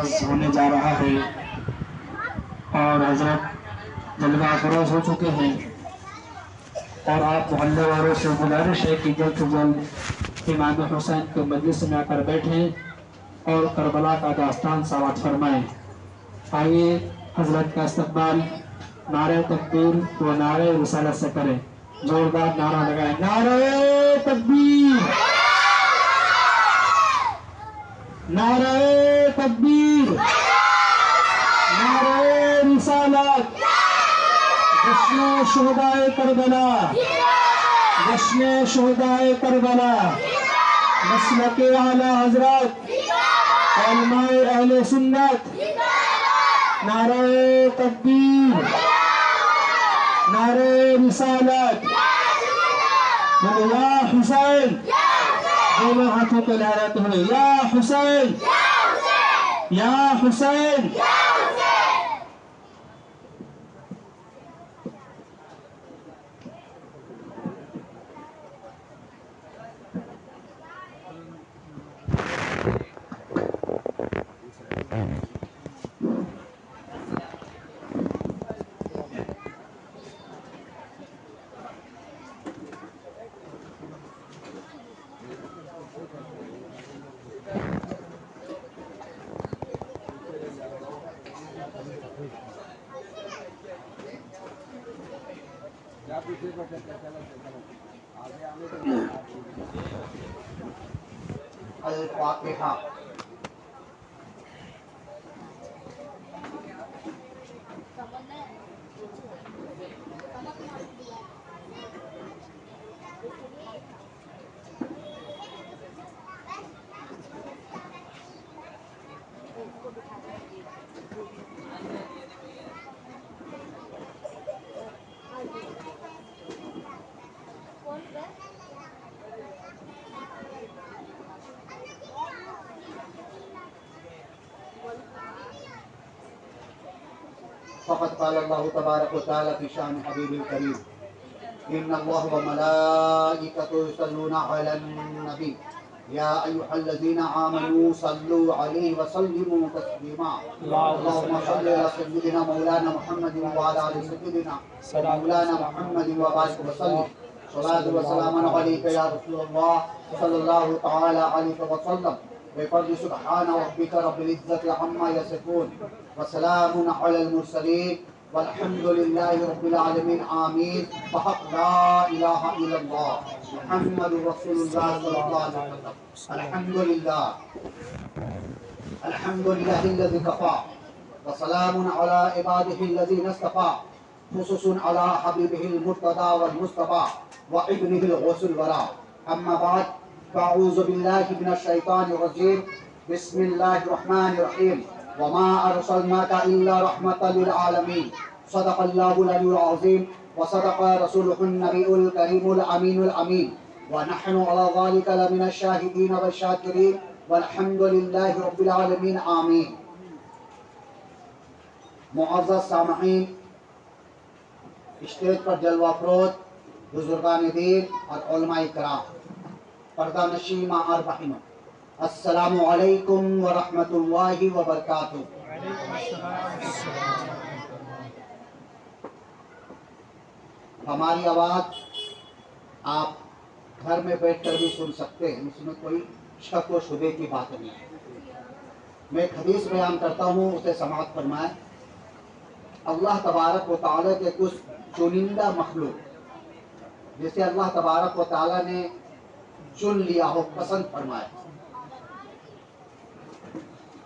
آغاز ہونے جا رہا ہے اور حضرت جلوہ افروز ہو چکے ہیں، اور آپ محلے والوں سے گزارش ہے کہ جلد سے جلد امام حسین کے مجلس میں آ کر بیٹھیں اور کربلا کا داستان سماعت فرمائیں۔ آئیے حضرت کا استقبال نعرہ تکبیر و نعرہ رسالت سے کریں، زوردار نعرہ لگائیں، نعرہ تکبیر، نعرہ تکبیر، نعرہ رسالت، جشن شہدائے کربلا، جشن شہدائے کربلا، مسلک اعلی حضرت علماء اہل سنت، نعرہ تکبیر، نعرہ رسالت، یا حسین، دونوں ہاتھوں کو لہراتے ہوئے یا حسین، یا حسین۔ الفاتحہ۔ فقد قال اللہ تبارک و تعالی فی شان حبیب الکریم ان اللہ و ملائکتہ یصلون علی النبی یا ایھا الذین آمنوا صلوا علیہ وسلموا تسلیما اللہم صل علی سیدنا مولانا محمد وعلی آل سیدنا مولانا محمد وبارک وسلم صلاۃ و سلام علیک یا رسول اللہ صلی اللہ تعالی علیہ وسلم بفضل سبحان ربک رب العزۃ عما یصفون وسلام علی المرسلین والحمد للہ رب العالمین آمین بحق لا الہ الا اللہ محمد رسول اللہ صلی اللہ علیہ وسلم۔ الحمد للہ الذی کفا وسلام علی عبادہ الذین اصطفى خصوص علی حبیبہ المرتضی والمصطفى وابنہ الغوث الورى اما بعد فاعوذ باللہ من الشیطان الرجیم بسم اللہ الرحمن الرحیم وما ارسلناک الا رحمۃ للعالمین صدق اللہ العلی العظیم وصدق رسولہ النبی الکریم الامین الامین ونحن على ذلك لمن الشاہدین والشاکرین والحمد للہ رب العالمین آمین۔ معزز سامعین، اسٹیج پر جلوہ افروز بزرگان دین اور علماء کرام، پردہ نشین ماں اور بہنوں، السلام علیکم ورحمۃ اللہ وبرکاتہ۔ ہماری آواز آپ گھر میں بیٹھ کر بھی سن سکتے ہیں، اس میں کوئی شک و شبے کی بات نہیں ہے۔ میں ایک حدیث بیان کرتا ہوں، اسے سماعت فرمائیں۔ اللہ تبارک و تعالیٰ کے کچھ چنندہ مخلوق جسے اللہ تبارک و تعالیٰ نے چن لیا ہو، پسند فرمائے،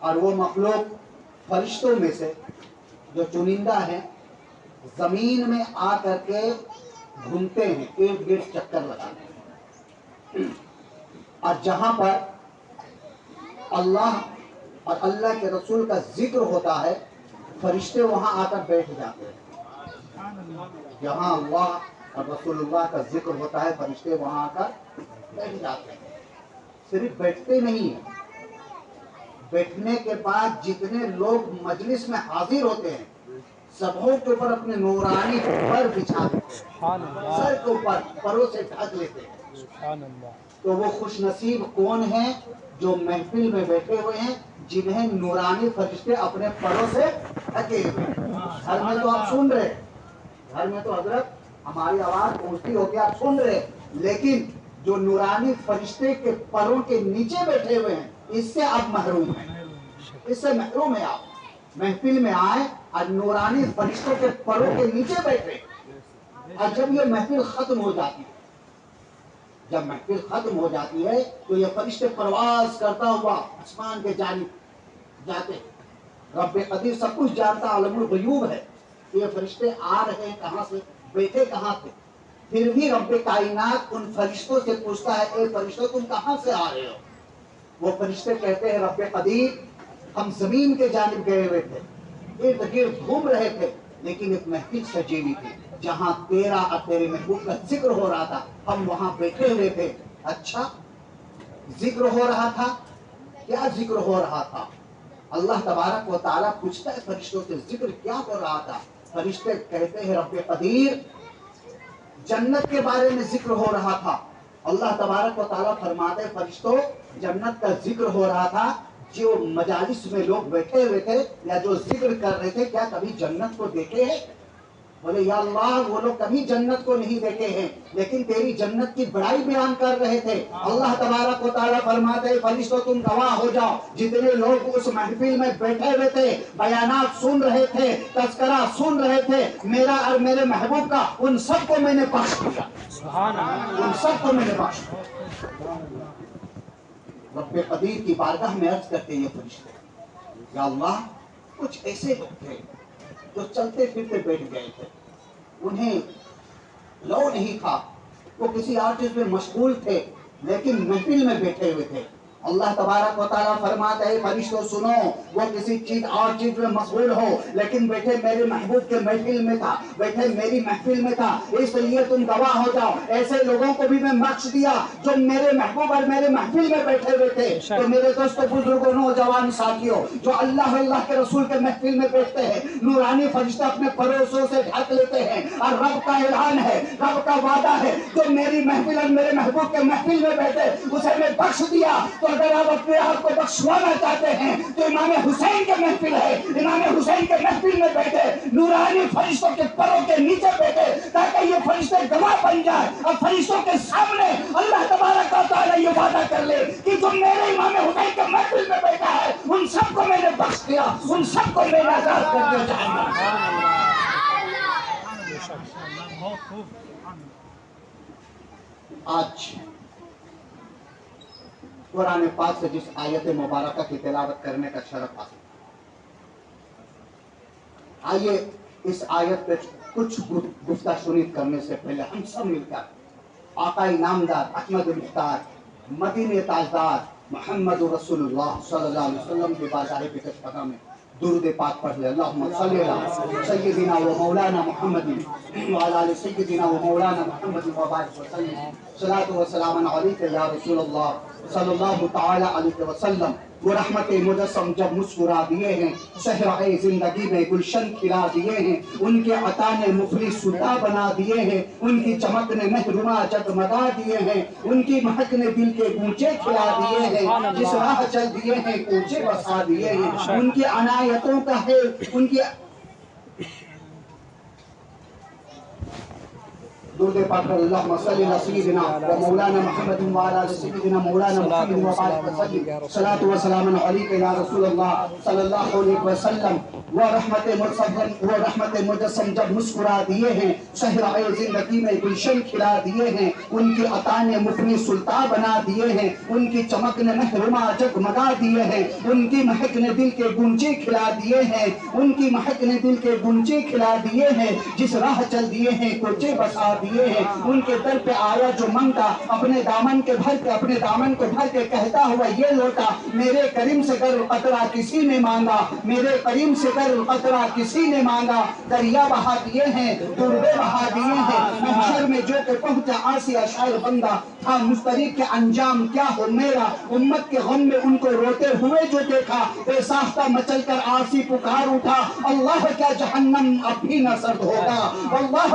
اور وہ مخلوق فرشتوں میں سے جو چنندہ ہیں، زمین میں آ کر کے گھومتے ہیں، ارد گرد چکر لگاتے ہیں، اور جہاں پر اللہ اور اللہ کے رسول کا ذکر ہوتا ہے فرشتے وہاں آ کر بیٹھ جاتے ہیں۔ جہاں اللہ اور رسول اللہ کا ذکر ہوتا ہے فرشتے وہاں آ کر بیٹھ جاتے ہیں۔ صرف بیٹھتے نہیں ہیں، بیٹھنے کے بعد جتنے لوگ مجلس میں حاضر ہوتے ہیں سبوں کے اوپر اپنے نورانی پر بچھا دیتے ہیں، سر کے اوپر پروں سے ڈھک لیتے ہیں، تو وہ خوش نصیب کون ہیں؟ جو محفل میں بیٹھے ہوئے ہیں، جنہیں نورانی فرشتے اپنے پروں سے ڈھکے ہوئے ہیں۔ گھر میں تو آپ سن رہے، گھر میں تو حضرت ہماری آواز پہنچتی ہوگی، آپ سن رہے، لیکن جو نورانی فرشتے کے پروں کے نیچے بیٹھے ہوئے ہیں، اس سے آپ محروم ہیں، اس سے محروم ہیں آپ۔ محفل میں آئے اور نورانی فرشتوں کے پروں کے نیچے بیٹھے، اور جب یہ محفل ختم ہو جاتی ہے، جب محفل ختم ہو جاتی ہے تو یہ فرشتے پرواز کرتا ہوا آسمان کے جانب جاتے ہیں۔ رب قدیر سب کچھ جانتا، عالم الغیوب ہے، یہ فرشتے آ رہے ہیں کہاں سے، بیٹھے کہاں تھے، پھر بھی رب کائنات ان فرشتوں سے پوچھتا ہے، اے فرشتوں تم کہاں سے آ رہے ہو؟ وہ فرشتے کہتے ہیں، رب قدیر ہم زمین کے جانب گئے ہوئے تھے، ارد گرد گھوم رہے تھے، لیکن ایک محفل سجی ہوئی تھی جہاں تیرا اور تیرے محبوب کا ذکر ہو رہا تھا، ہم وہاں بیٹھے ہوئے تھے۔ اچھا، ذکر ہو رہا تھا، کیا ذکر ہو رہا تھا؟ اللہ تبارک و تعالیٰ پوچھتا ہے فرشتوں سے، ذکر کیا ہو رہا تھا؟ فرشتے کہتے ہیں، رب قدیر جنت کے بارے میں ذکر ہو رہا تھا۔ اللہ تبارک و تعالیٰ فرماتے ہیں، فرشتوں جنت کا ذکر ہو رہا تھا، جو مجالس میں لوگ بیٹھے ہوئے تھے یا جو ذکر کر رہے تھے، کیا کبھی جنت کو دیکھے ہیں؟ بولے یا اللہ وہ لوگ کبھی جنت کو نہیں دیکھے ہیں، لیکن تیری جنت کی بڑائی بیان کر رہے تھے۔ اللہ تبارک و تعالیٰ فرماتے ہیں، فرشتوں تم گواہ ہو جاؤ، جتنے لوگ اس محفل میں بیٹھے ہوئے تھے، بیانات سن رہے تھے، تذکرہ سن رہے تھے میرا اور میرے محبوب کا، ان سب کو میں نے بخش دیا، ان سب کو میں نے بخش دیا۔ رب قدیر کی بارگاہ میں عرض کرتے یہ فرشتے، یا اللہ کچھ ایسے لوگ تھے جو چلتے پھرتے بیٹھ گئے تھے، انہیں لو نہیں تھا، وہ کسی اور چیز میں مشغول تھے، لیکن محفل میں بیٹھے ہوئے تھے۔ اللہ تبارک و تعالیٰ فرماتا ہے، فرشتوں سنو، وہ کسی چیز اور چیز میں مشغول ہو، لیکن بیٹھے میرے محبوب کے محفل میں تھا، بیٹھے میری محفل میں تھا، اس لیے تم گواہ ہو جاؤ۔ ایسے لوگوں کو بھی میں بخش دیا جو میرے محبوب اور میرے محفل میں بیٹھے ہوئے تھے۔ تو میرے دوستوں، بزرگوں، نوجوان ساتھیوں، جو اللہ کے رسول کے محفل میں بیٹھتے ہیں، نورانی فرشتے اپنے پروسوں سے ڈھک لیتے ہیں، اور رب کا اعلان ہے، رب کا وعدہ ہے، جو میری محفل اور میرے محبوب کے محفل میں بیٹھے اسے میں بخش دیا۔ تو اگر آپ اپنے آپ کو بخشوانا چاہتے ہیں تو امام حسین کے محفل ہے، امام حسین کے محفل میں بیٹھے نورانی فرشتوں کے پروں کے نیچے بیٹھے، تاکہ یہ فرشتے گواہ بن جائے اور فرشتوں کے سامنے اللہ تبارک و تعالیٰ یہ وعدہ کر لے کہ جو میرے امام حسین کے محفل میں بیٹھا ہے ان سب کو میں نے بخش دیا، ان سب کو میں نے آزاد کر دیا جائے گا۔ آج قرآن پاک سے جس آیت مبارکہ کی تلاوت کرنے کا شرف حاصل، آئیے اس آیت پہ کچھ گفتہ شنید کرنے سے پہلے ہم سب مل کر آقا نامدار احمد مختار مدینہ تاجدار محمد رسول اللہ صلی اللہ علیہ وسلم کے بارگاہ پیش قدم میں درود پاک پڑھ لے۔ اللہم صلی علی سیدنا و مولانا محمد وعلی آل سیدنا و مولانا محمد وبارک وسلم۔ صلاۃ و سلام علیک یا رسول اللہ صلی اللہ تعالی علیہ وسلم۔ وہ رحمت مجسم جب مسکرا دیے ہیں، صحرائے زندگی میں گلشن کھلا دیے ہیں، ان کے عطا نے مفلس سلطان بنا دیے ہیں، ان کی چمک نے محروما جگمگا دیے ہیں، ان کی مہک نے دل کے گونچے کھلا دیے ہیں، جس راہ چل دیے ہیں کوچے بسا دیے ہیں، ان کی عنایتوں کا ہے، ان کی درود پاک اللہم صلی علی سیدنا و مولانا محمد وعلی آل سیدنا مولانا محمد وبارک وسلم۔ صلاۃ و سلام علیک یا رسول اللہ صلی اللہ علیہ وسلم۔ وہ رحمت مجسم جب مسکرا دیے ہیں، صحرائے زندگی میں گلشن کھلا دیے ہیں، ان کی عطا نے مفلس سلطان بنا دیے ہیں، ان کی چمک نے محروما جگمگا دیے ہیں، ان کی مہک نے دل کے گونچے کھلا دیے ہیں، ان کی مہک نے دل کے گونچے کھلا دیے ہیں، جس راہ چل دیے ہیں کوچے بسا دیے ہیں، ان کے در پہ آیا جو منگتا اپنے دامن کے بھر کے اپنے دامن کو بھر کے کہتا ہوا یہ لوٹا میرے کریم سے گر قطرہ کسی نے مانگا، میرے کریم سے گر قطرہ کسی نے مانگا، دریا بہا دیے ہیں تربے بہا دیے ہیں، محشر میں جو کہ پہنچا آسی اشعار بندہ تھا مستریب کے انجام کیا ہو میرا، امت کے غم میں ان کو روتے ہوئے جو دیکھا، بے ساختہ مچل کر آسی پکار اٹھا، اللہ کیا جہنم اب بھی نہ سرد ہوگا، اللہ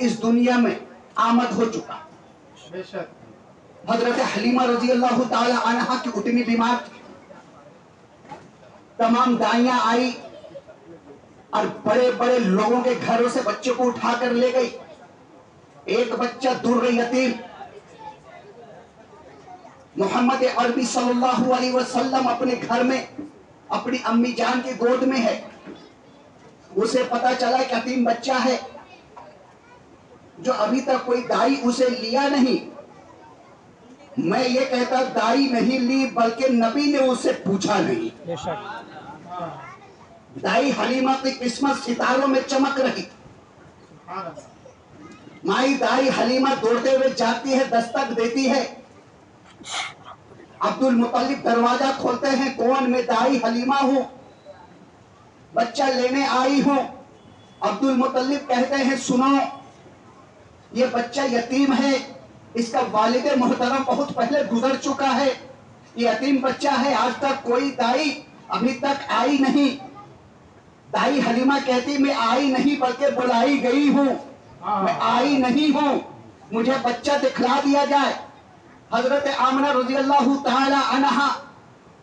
اس دنیا میں آمد ہو چکا. حضرت حلیمہ رضی اللہ تعالی عنہا کی اٹھنی بیمار تھی. تمام دائیاں آئی اور بڑے بڑے لوگوں کے گھروں سے بچے کو اٹھا کر لے گئی. ایک بچہ در یتیم محمد عربی صلی اللہ علیہ وسلم اپنے گھر میں اپنی امی جان کی گود میں ہے. اسے پتا چلا کہ یتیم بچہ ہے جو ابھی تک کوئی دائی اسے لیا نہیں. میں یہ کہتا دائی نہیں لی بلکہ نبی نے اسے پوچھا نہیں. دائی حلیمہ کی قسمت ستاروں میں چمک رہی. مائی دائی حلیمہ دوڑتے ہوئے جاتی ہے, دستک دیتی ہے. عبد المطلب دروازہ کھولتے ہیں, کون؟ میں دائی حلیمہ ہوں, بچہ لینے آئی ہوں. عبد المطلب کہتے ہیں سنو, یہ بچہ یتیم ہے, اس کا والد محترم بہت پہلے گزر چکا ہے, یہ یتیم بچہ ہے, آج تک کوئی دائی ابھی تک آئی نہیں. دائی حلیمہ کہتی میں آئی نہیں بلکہ بلائی گئی ہوں, میں آئی نہیں ہوں, مجھے بچہ دکھلا دیا جائے. حضرت آمنہ رضی اللہ تعالی عنہا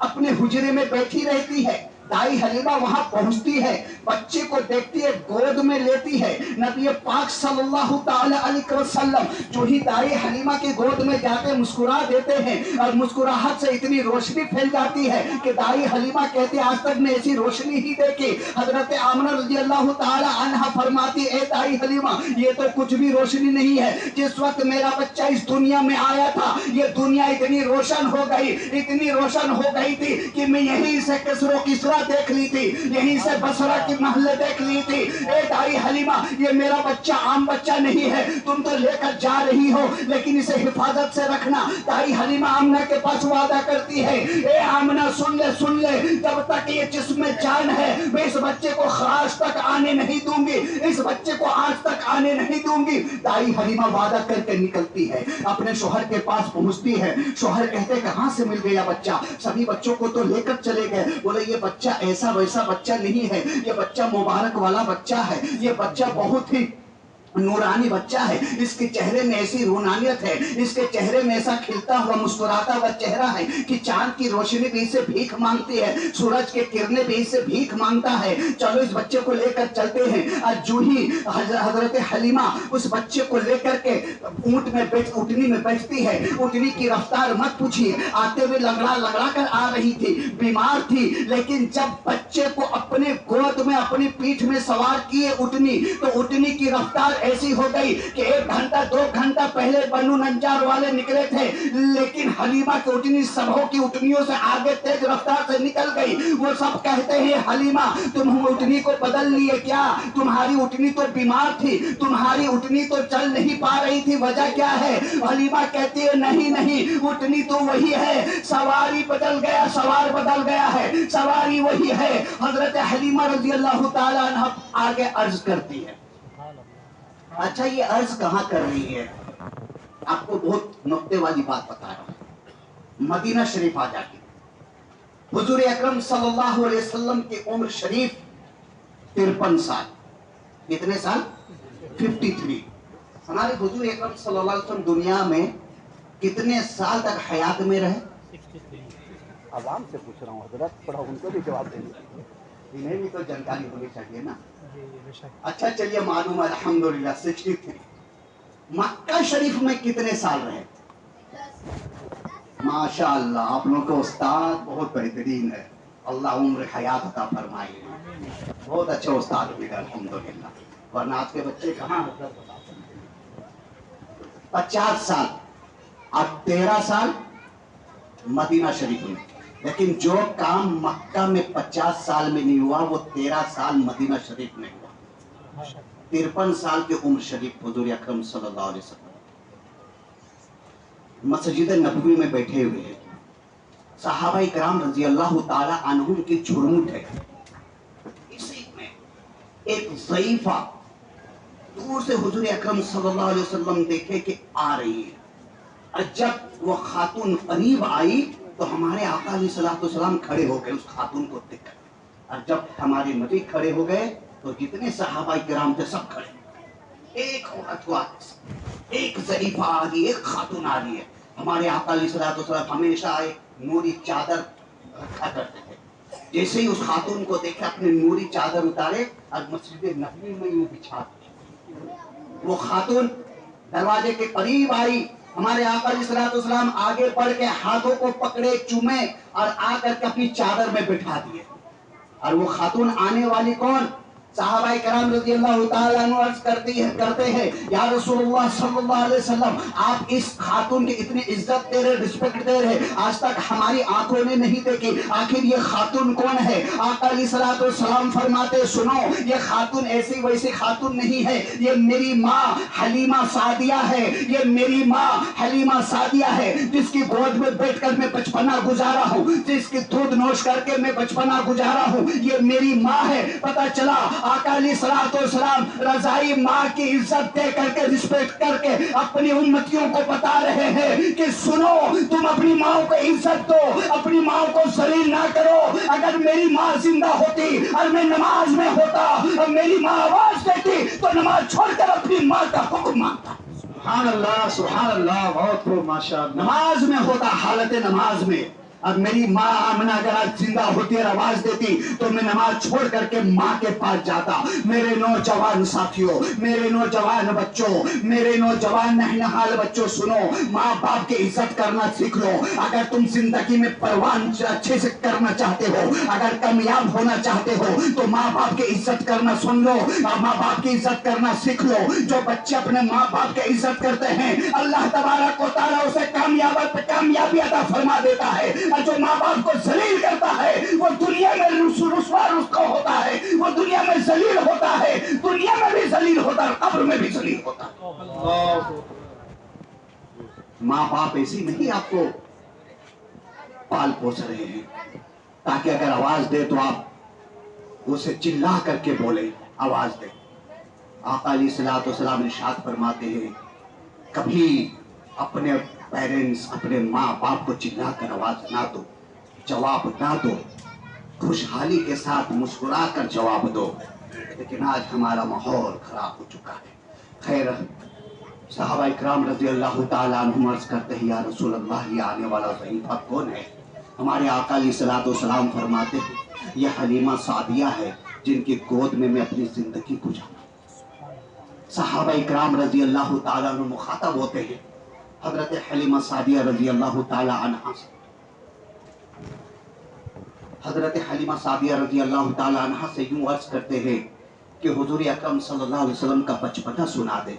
اپنے حجرے میں بیٹھی رہتی ہے. دائی حلیمہ وہاں پہنچتی ہے, بچے کو دیکھتی ہے, گود میں لیتی ہے. نبی پاک صلی اللہ تعالی علیہ وسلم جو ہی دائی حلیمہ کی گود میں جاتے مسکرا دیتے ہیں, اور مسکراہٹ سے اتنی روشنی پھیل جاتی ہے کہ دائی حلیمہ کہتی آج تک میں ایسی روشنی ہی دیکھی. حضرت آمنہ رضی اللہ تعالی عنہا فرماتی اے دائی حلیمہ یہ تو کچھ بھی روشنی نہیں ہے. جس وقت میرا بچہ اس دنیا میں آیا تھا یہ دنیا اتنی روشن ہو گئی, اتنی روشن ہو گئی تھی کہ میں یہیں سے کسر و کسرا دیکھ لی تھی, یہیں سے بصرہ کی محلے دیکھ لی تھی. اے دائی حلیمہ یہ میرا بچہ عام بچہ نہیں ہے, تم تو لے کر جا رہی ہو لیکن اسے حفاظت سے رکھنا. دائی حلیمہ آمنہ کے پاس وعدہ کرتی ہے اے آمنہ سن لے, جب تک یہ جسم میں جان ہے میں اس بچے کو خراج تک آنے نہیں دوں گی, اس بچے کو آج تک آنے نہیں دوں گی. دائی حلیمہ وعدہ کر کے نکلتی ہے, اپنے شوہر کے پاس پہنچتی ہے. شوہر کہتے کہاں سے مل گیا بچہ؟ سبھی بچوں کو تو لے کر چلے گئے. بولے یہ بچہ ایسا ویسا بچہ نہیں ہے, یہ بچہ مبارک والا بچہ ہے, یہ بچہ بہت ہی نورانی بچہ ہے, اس کے چہرے میں ایسی رونانیت ہے, اس کے چہرے میں ایسا کھلتا ہوا مسکراتا ہوا چہرہ ہے کہ چاند کی روشنی بھی اسے بھیک مانگتی ہے, سورج کے کرنے بھی اسے بھیک مانگتا ہے. چلو اس بچے کو لے کر چلتے ہیں. اور جو ہی حضرت حلیمہ اس بچے کو لے کر کے اٹھنی میں بیٹھتی ہے, اٹھنی کی رفتار مت پوچھیے, آتے ہوئے لگڑا کر آ رہی تھی, بیمار تھی, لیکن جب بچے کو اپنے گود میں اپنی پیٹھ میں سوار کیے اٹھنی, تو اٹھنی کی رفتار ایسی ہو گئی کہ 1 گھنٹہ 2 گھنٹہ پہلے بنو نجار والے نکلے تھے, لیکن حلیمہ کی اٹھنی سبھوں کی اٹھنیوں سے آگے تیز رفتار سے نکل گئی. وہ سب کہتے ہیں حلیمہ تم اٹھنی کو بدل لیے کیا؟ تمہاری اٹھنی تو بیمار تھی, تمہاری اٹھنی تو چل نہیں پا رہی تھی, وجہ کیا ہے؟ حلیمہ کہتی ہے نہیں, اٹھنی تو وہی ہے, سواری بدل گیا, سوار بدل گیا ہے, سواری وہی ہے. حضرت حلیمہ رضی اللہ تعالیٰ عنہ آگے عرض کرتی ہے. اچھا یہ عرض کہاں کر رہی ہے؟ آپ کو بہت نقطے والی بات بتا رہا ہوں. مدینہ شریف آ جاتی. حضور اکرم صلی اللہ علیہ وسلم کی عمر شریف 53 سال. کتنے سال؟ 53. ہمارے حضور اکرم صلی اللہ علیہ وسلم دنیا میں کتنے سال تک حیات میں رہے؟ عوام سے پوچھ رہا ہوں حضرت, تھوڑا ان کو بھی جواب دیں گے, انہیں بھی تو جانکاری ہونی چاہیے نا. اچھا چلیے معلوم ہے الحمدللہ 63. مکہ شریف میں کتنے سال رہے؟ ماشاءاللہ آپ لوگوں کا استاد بہت بہترین ہے, اللہ عمر حیات عطا فرمائے, بہت اچھا استاد ہوئے گا الحمدللہ, ورنہ آج کے بچے کہاں حضرت بتا سکتے. 50 سال اور 13 سال مدینہ شریف میں, لیکن جو کام مکہ میں 50 سال میں نہیں ہوا وہ 13 سال مدینہ شریف میں ہوا. 53 سال کی عمر شریف حضور اکرم صلی اللہ علیہ وسلم مسجد نبوی میں بیٹھے ہوئے ہیں. صحابہ کرام رضی اللہ تعالی عنہم کی جھرمٹ ہے. اسی میں ایک ضعیفہ دور سے حضور اکرم صلی اللہ علیہ وسلم دیکھے کہ آ رہی ہے, اور جب وہ خاتون قریب آئی تو ہمارے آقا علیہ الصلوۃ والسلام کھڑے ہو گئے اس خاتون کو دیکھ کر, اور جب ہمارے نبی کھڑے ہو گئے تو جتنے صحابہ کرام تھے سب کھڑے. ایک عورت کو ایک ضعیفہ آ رہی ہے، ایک خاتون آ رہی ہے، ہمارے آقا علیہ الصلوۃ والسلام ہمیشہ ایک نوری چادر رکھا کرتے تھے، جیسے ہی اس خاتون کو دیکھے اپنے نوری چادر اتارے اور مسجد نبوی میں یوں بچھا دی۔ وہ خاتون دروازے کے قریب آئی، ہمارے آقا علیہ الصلوۃ والسلام آگے بڑھ کے ہاتھوں کو پکڑے، چومے اور آ کر کے اپنی چادر میں بٹھا دیے۔ اور وہ خاتون آنے والی کون؟ صحابہ کرام رضی اللہ تعالیٰ عنہ عرض کرتے ہیں یا رسول اللہ صلی اللہ علیہ وسلم، آپ اس خاتون کی اتنی عزت دے رہے، رسپیکٹ دے رہے، آج تک ہماری آنکھوں نے نہیں دیکھی، آخر یہ خاتون کون ہے؟ آقا علیہ الصلوۃ والسلام فرماتے سنو، یہ خاتون ایسی ویسی خاتون نہیں ہے، یہ میری ماں حلیمہ سعدیہ ہے، یہ میری ماں حلیمہ سعدیہ ہے، جس کی گود میں بیٹھ کر میں بچپنا گزارا ہوں، جس کی دودھ نوش کر کے میں بچپنا گزارا ہوں، یہ میری ماں ہے۔ پتہ چلا آقا علیہ الصلوۃ والسلام رضائی ماں کی عزت دے کر کے، رسپیکٹ کر کے اپنی امتیوں کو بتا رہے ہیں کہ سنو، تم اپنی ماں کو عزت دو، اپنی ماں کو ذلیل نہ کرو۔ اگر میری ماں زندہ ہوتی اور میں نماز میں ہوتا اور میری ماں آواز دیتی تو نماز چھوڑ کر اپنی ماں کا حکم مانتا۔ سبحان اللہ، سبحان اللہ، بہت خوب، ماشاء اللہ۔ نماز میں ہوتا، حالت نماز میں، اور میری ماں آمنہ اگر آج زندہ ہوتی اور آواز دیتی تو میں نماز چھوڑ کر کے ماں کے پاس جاتا۔ میرے نوجوان ساتھیوں، میرے نوجوان بچوں، میرے نوجوان نہنہال بچوں، سنو، ماں باپ کی عزت کرنا سیکھ لو۔ اگر تم زندگی میں پروان اچھے سے کرنا چاہتے ہو، اگر کامیاب ہونا چاہتے ہو تو ماں باپ کی عزت کرنا سن لو اور ماں باپ کی عزت کرنا سیکھ لو۔ جو بچے اپنے ماں باپ کی عزت کرتے ہیں، اللہ تبارک و تعالیٰ اسے کامیابی عطا فرما دیتا ہے، اور جو ماں باپ کو ذلیل کرتا ہے وہ دنیا میں رسوا ہوتا ہے، وہ دنیا میں ذلیل ہوتا ہے، دنیا میں بھی ذلیل ہوتا ہے، قبر میں بھی ذلیل ہوتا ہے۔ ماں باپ ایسی نہیں آپ کو پال پوس رہے ہیں تاکہ اگر آواز دے تو آپ اسے چلا کر کے بولیں، آواز دے۔ آقا علیہ الصلوۃ والسلام ارشاد فرماتے ہیں کبھی اپنے پیرنٹس، اپنے ماں باپ کو چلا کر آواز نہ دو، جواب نہ دو، خوشحالی کے ساتھ مسکرا کر جواب دو۔ لیکن آج ہمارا ماحول خراب ہو چکا ہے۔ خیر، صحابہ اکرام رضی اللہ تعالیٰ عنہم عرض کرتے ہیں یا رسول اللہ، یہ آنے والا ضعیفہ کون ہے؟ ہمارے آقا علیہ الصلوۃ والسلام فرماتے ہیں یہ حلیمہ سعدیہ ہے، جن کی گود میں میں اپنی زندگی گزارا۔ صحابہ اکرام رضی اللہ تعالیٰ عنہ مخاطب ہوتے ہیں حضرت حلیمہ سعدیہ رضی اللہ تعالیٰ عنہا سے۔ حضرت حلیمہ سعدیہ رضی اللہ تعالیٰ عنہا سے یوں عرض کرتے ہیں کہ حضور اکرم صلی اللہ علیہ وسلم کا بچپنا سنا دے،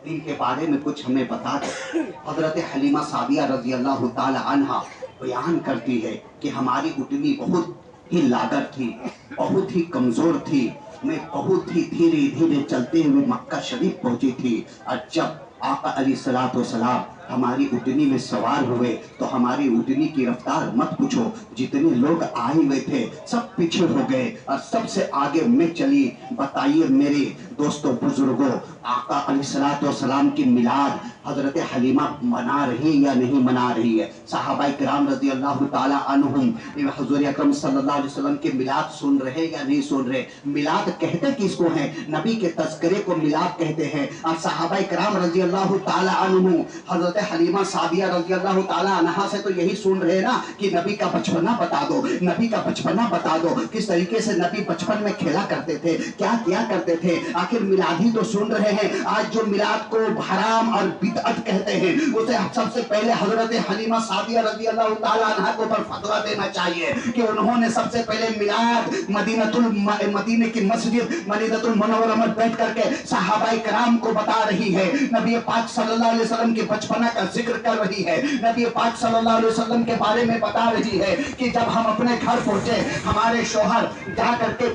ان کے بارے میں کچھ ہمیں بتا دے۔ حضرت حلیمہ سعدیہ رضی اللہ تعالیٰ عنہا بیان کرتی ہے کہ ہماری اٹھنی بہت ہی لاغر تھی، بہت ہی کمزور تھی، میں بہت ہی دھیرے دھیرے چلتے ہوئے مکہ شریف پہنچی تھی، اور جب آقا علیہ الصلوۃ والسلام ہماری اٹھنی میں سوار ہوئے تو ہماری اٹھنی کی رفتار مت پوچھو، جتنے لوگ آئے ہوئے تھے سب پیچھے ہو گئے اور سب سے آگے میں چلی۔ بتائیے میرے دوستوں، بزرگوں، آقا علیہ الصلوۃ والسلام کی میلاد حضرت حلیمہ منا رہی یا نہیں منا رہی ہے؟ صحابہ کرام رضی اللہ تعالیٰ عنہم حضور اکرم صلی اللہ علیہ وسلم کی میلاد سن رہے یا نہیں سن رہے؟ میلاد کہتے کس کو ہیں؟ نبی کے تذکرے کو میلاد کہتے ہیں۔ اور صحابہ کرام رضی اللہ تعالیٰ عنہم حضرت حلیمہ سعدیہ رضی اللہ تعالیٰ عنہا سے تو یہی سن رہے نا کہ نبی کا بچپنا بتا دو، نبی کا بچپنا بتا دو، کس طریقے سے نبی بچپن میں کھیلا کرتے تھے، کیا کیا کرتے تھے۔ آخر میلاد ہی تو سن رہے ہیں۔ آج جو میلاد کو حرام اور بدعت کہتے ہیں اسے سب سے پہلے حضرت حلیمہ سعدیہ رضی اللہ تعالیٰ عنہا کو پر فتویٰ دینا چاہیے کہ انہوں نے سب سے پہلے میلاد مدینہ کی مسجد مدینہ المنورہ میں بیٹھ کر کے صحابہ کرام کو بتا رہی ہے، نبی پاک صلی اللہ علیہ وسلم کے بچپنا کا ذکر کر رہی ہے، نبی پاک صلی اللہ علیہ وسلم کے بارے میں بتا رہی ہے کہ جب ہم اپنے گھر پہنچے ہمارے شوہر جا کر کے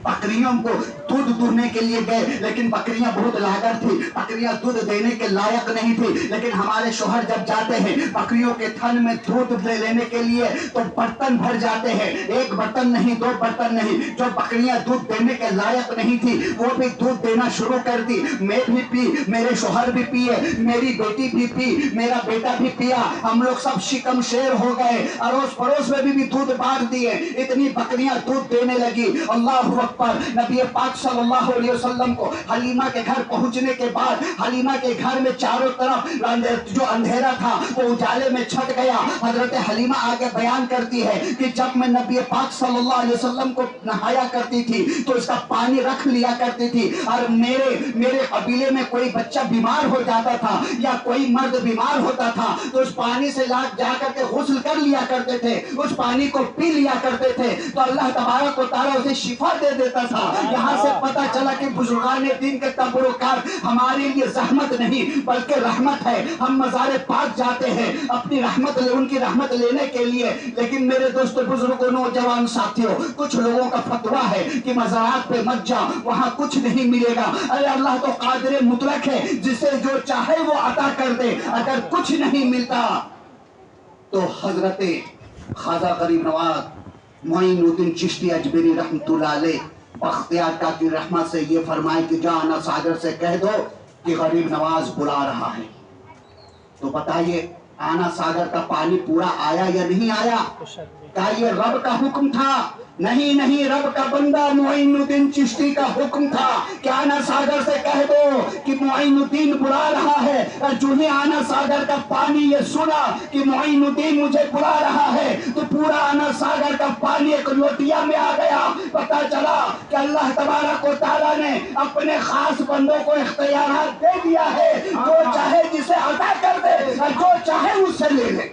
بکریوں کو دودھ دہنے کے لیے گئے، لیکن بکریاں بہت لاغر تھی، بکریاں دودھ دینے کے لائق نہیں تھی، لیکن ہمارے شوہر جب جاتے ہیں بکریوں کے تھن میں دودھ لے لینے کے لیے تو برتن بھر جاتے ہیں، ایک برتن نہیں، دو برتن نہیں، جو بکریاں دودھ دینے کے لائق نہیں تھی وہ بھی دودھ دینا شروع کر دی۔ میں بھی پی، میرے شوہر بھی پیے، میری بیٹی بھی پی، میرا بیٹا بھی پیا، ہم لوگ سب شکم شیر ہو گئے، اڑوس پڑوس میں بھی دودھ بانٹ دیے، اتنی بکریاں دودھ دینے لگی۔ اللہ اکبر، نبی پاک صلی اللہ علیہ وسلم کو حلیمہ کے گھر پہنچنے کے بعد حلیمہ کے گھر میں چاروں طرف جو اندھیرا تھا وہ اجالے میں چھٹ گیا. حضرت حلیمہ آگے بیان کرتی ہے کہ جب میں نبی پاک صلی اللہ علیہ وسلم کو نہایا کرتی تھی تو اس کا پانی رکھ لیا کرتی تھی, اور میرے قبیلے میں کوئی بچہ بیمار ہو جاتا تھا یا کوئی مرد بیمار ہوتا تھا تو اس پانی سے جا کر کے غسل کر لیا کرتے تھے, اس پانی کو پی لیا کرتے تھے تو اللہ تبارک و تعالیٰ اسے شفا دے دیتا تھا. یہاں سے پتہ چلا کہ بزرگان دین کے تبرکات ہمارے لیے زحمت نہیں بلکہ رحمت ہے. ہم مزار پاک جاتے ہیں اپنی ان کی رحمت لینے کے لیے, لیکن میرے دوستو بزرگوں نوجوان ساتھیوں کچھ لوگوں کا فتویٰ ہے کہ مزارات پہ مت جا, وہاں کچھ نہیں ملے گا. ارے اللہ تو قادر مطلق ہے, جسے جو چاہے وہ عطا کر دے. اگر کچھ نہیں ملتا تو حضرت خواجہ غریب نواز معین الدین چشتی اجمیری رحمۃ اللہ علیہ بختیار کا کی رحمت سے یہ فرمائے کہ جا آنا ساگر سے کہہ دو کہ غریب نواز بلا رہا ہے. تو بتائیے آنا ساگر کا پانی پورا آیا یا نہیں آیا؟ کیا یہ رب کا حکم تھا؟ نہیں, رب کا بندہ معین الدین چشتی کا حکم تھا کہ آنا ساگر سے کہہ دو کہ معین الدین بلا رہا ہے. اور جو ہی آنا ساگر کا پانی یہ سنا کہ معین الدین مجھے بلا رہا ہے تو پورا آنا ساگر کا پانی ایک لوٹیا میں آ گیا. پتا چلا کہ اللہ تبارک و تعالیٰ نے اپنے خاص بندوں کو اختیارات دے دیا ہے, جو چاہے جسے عطا کر دے اور جو چاہے اس سے لے لے.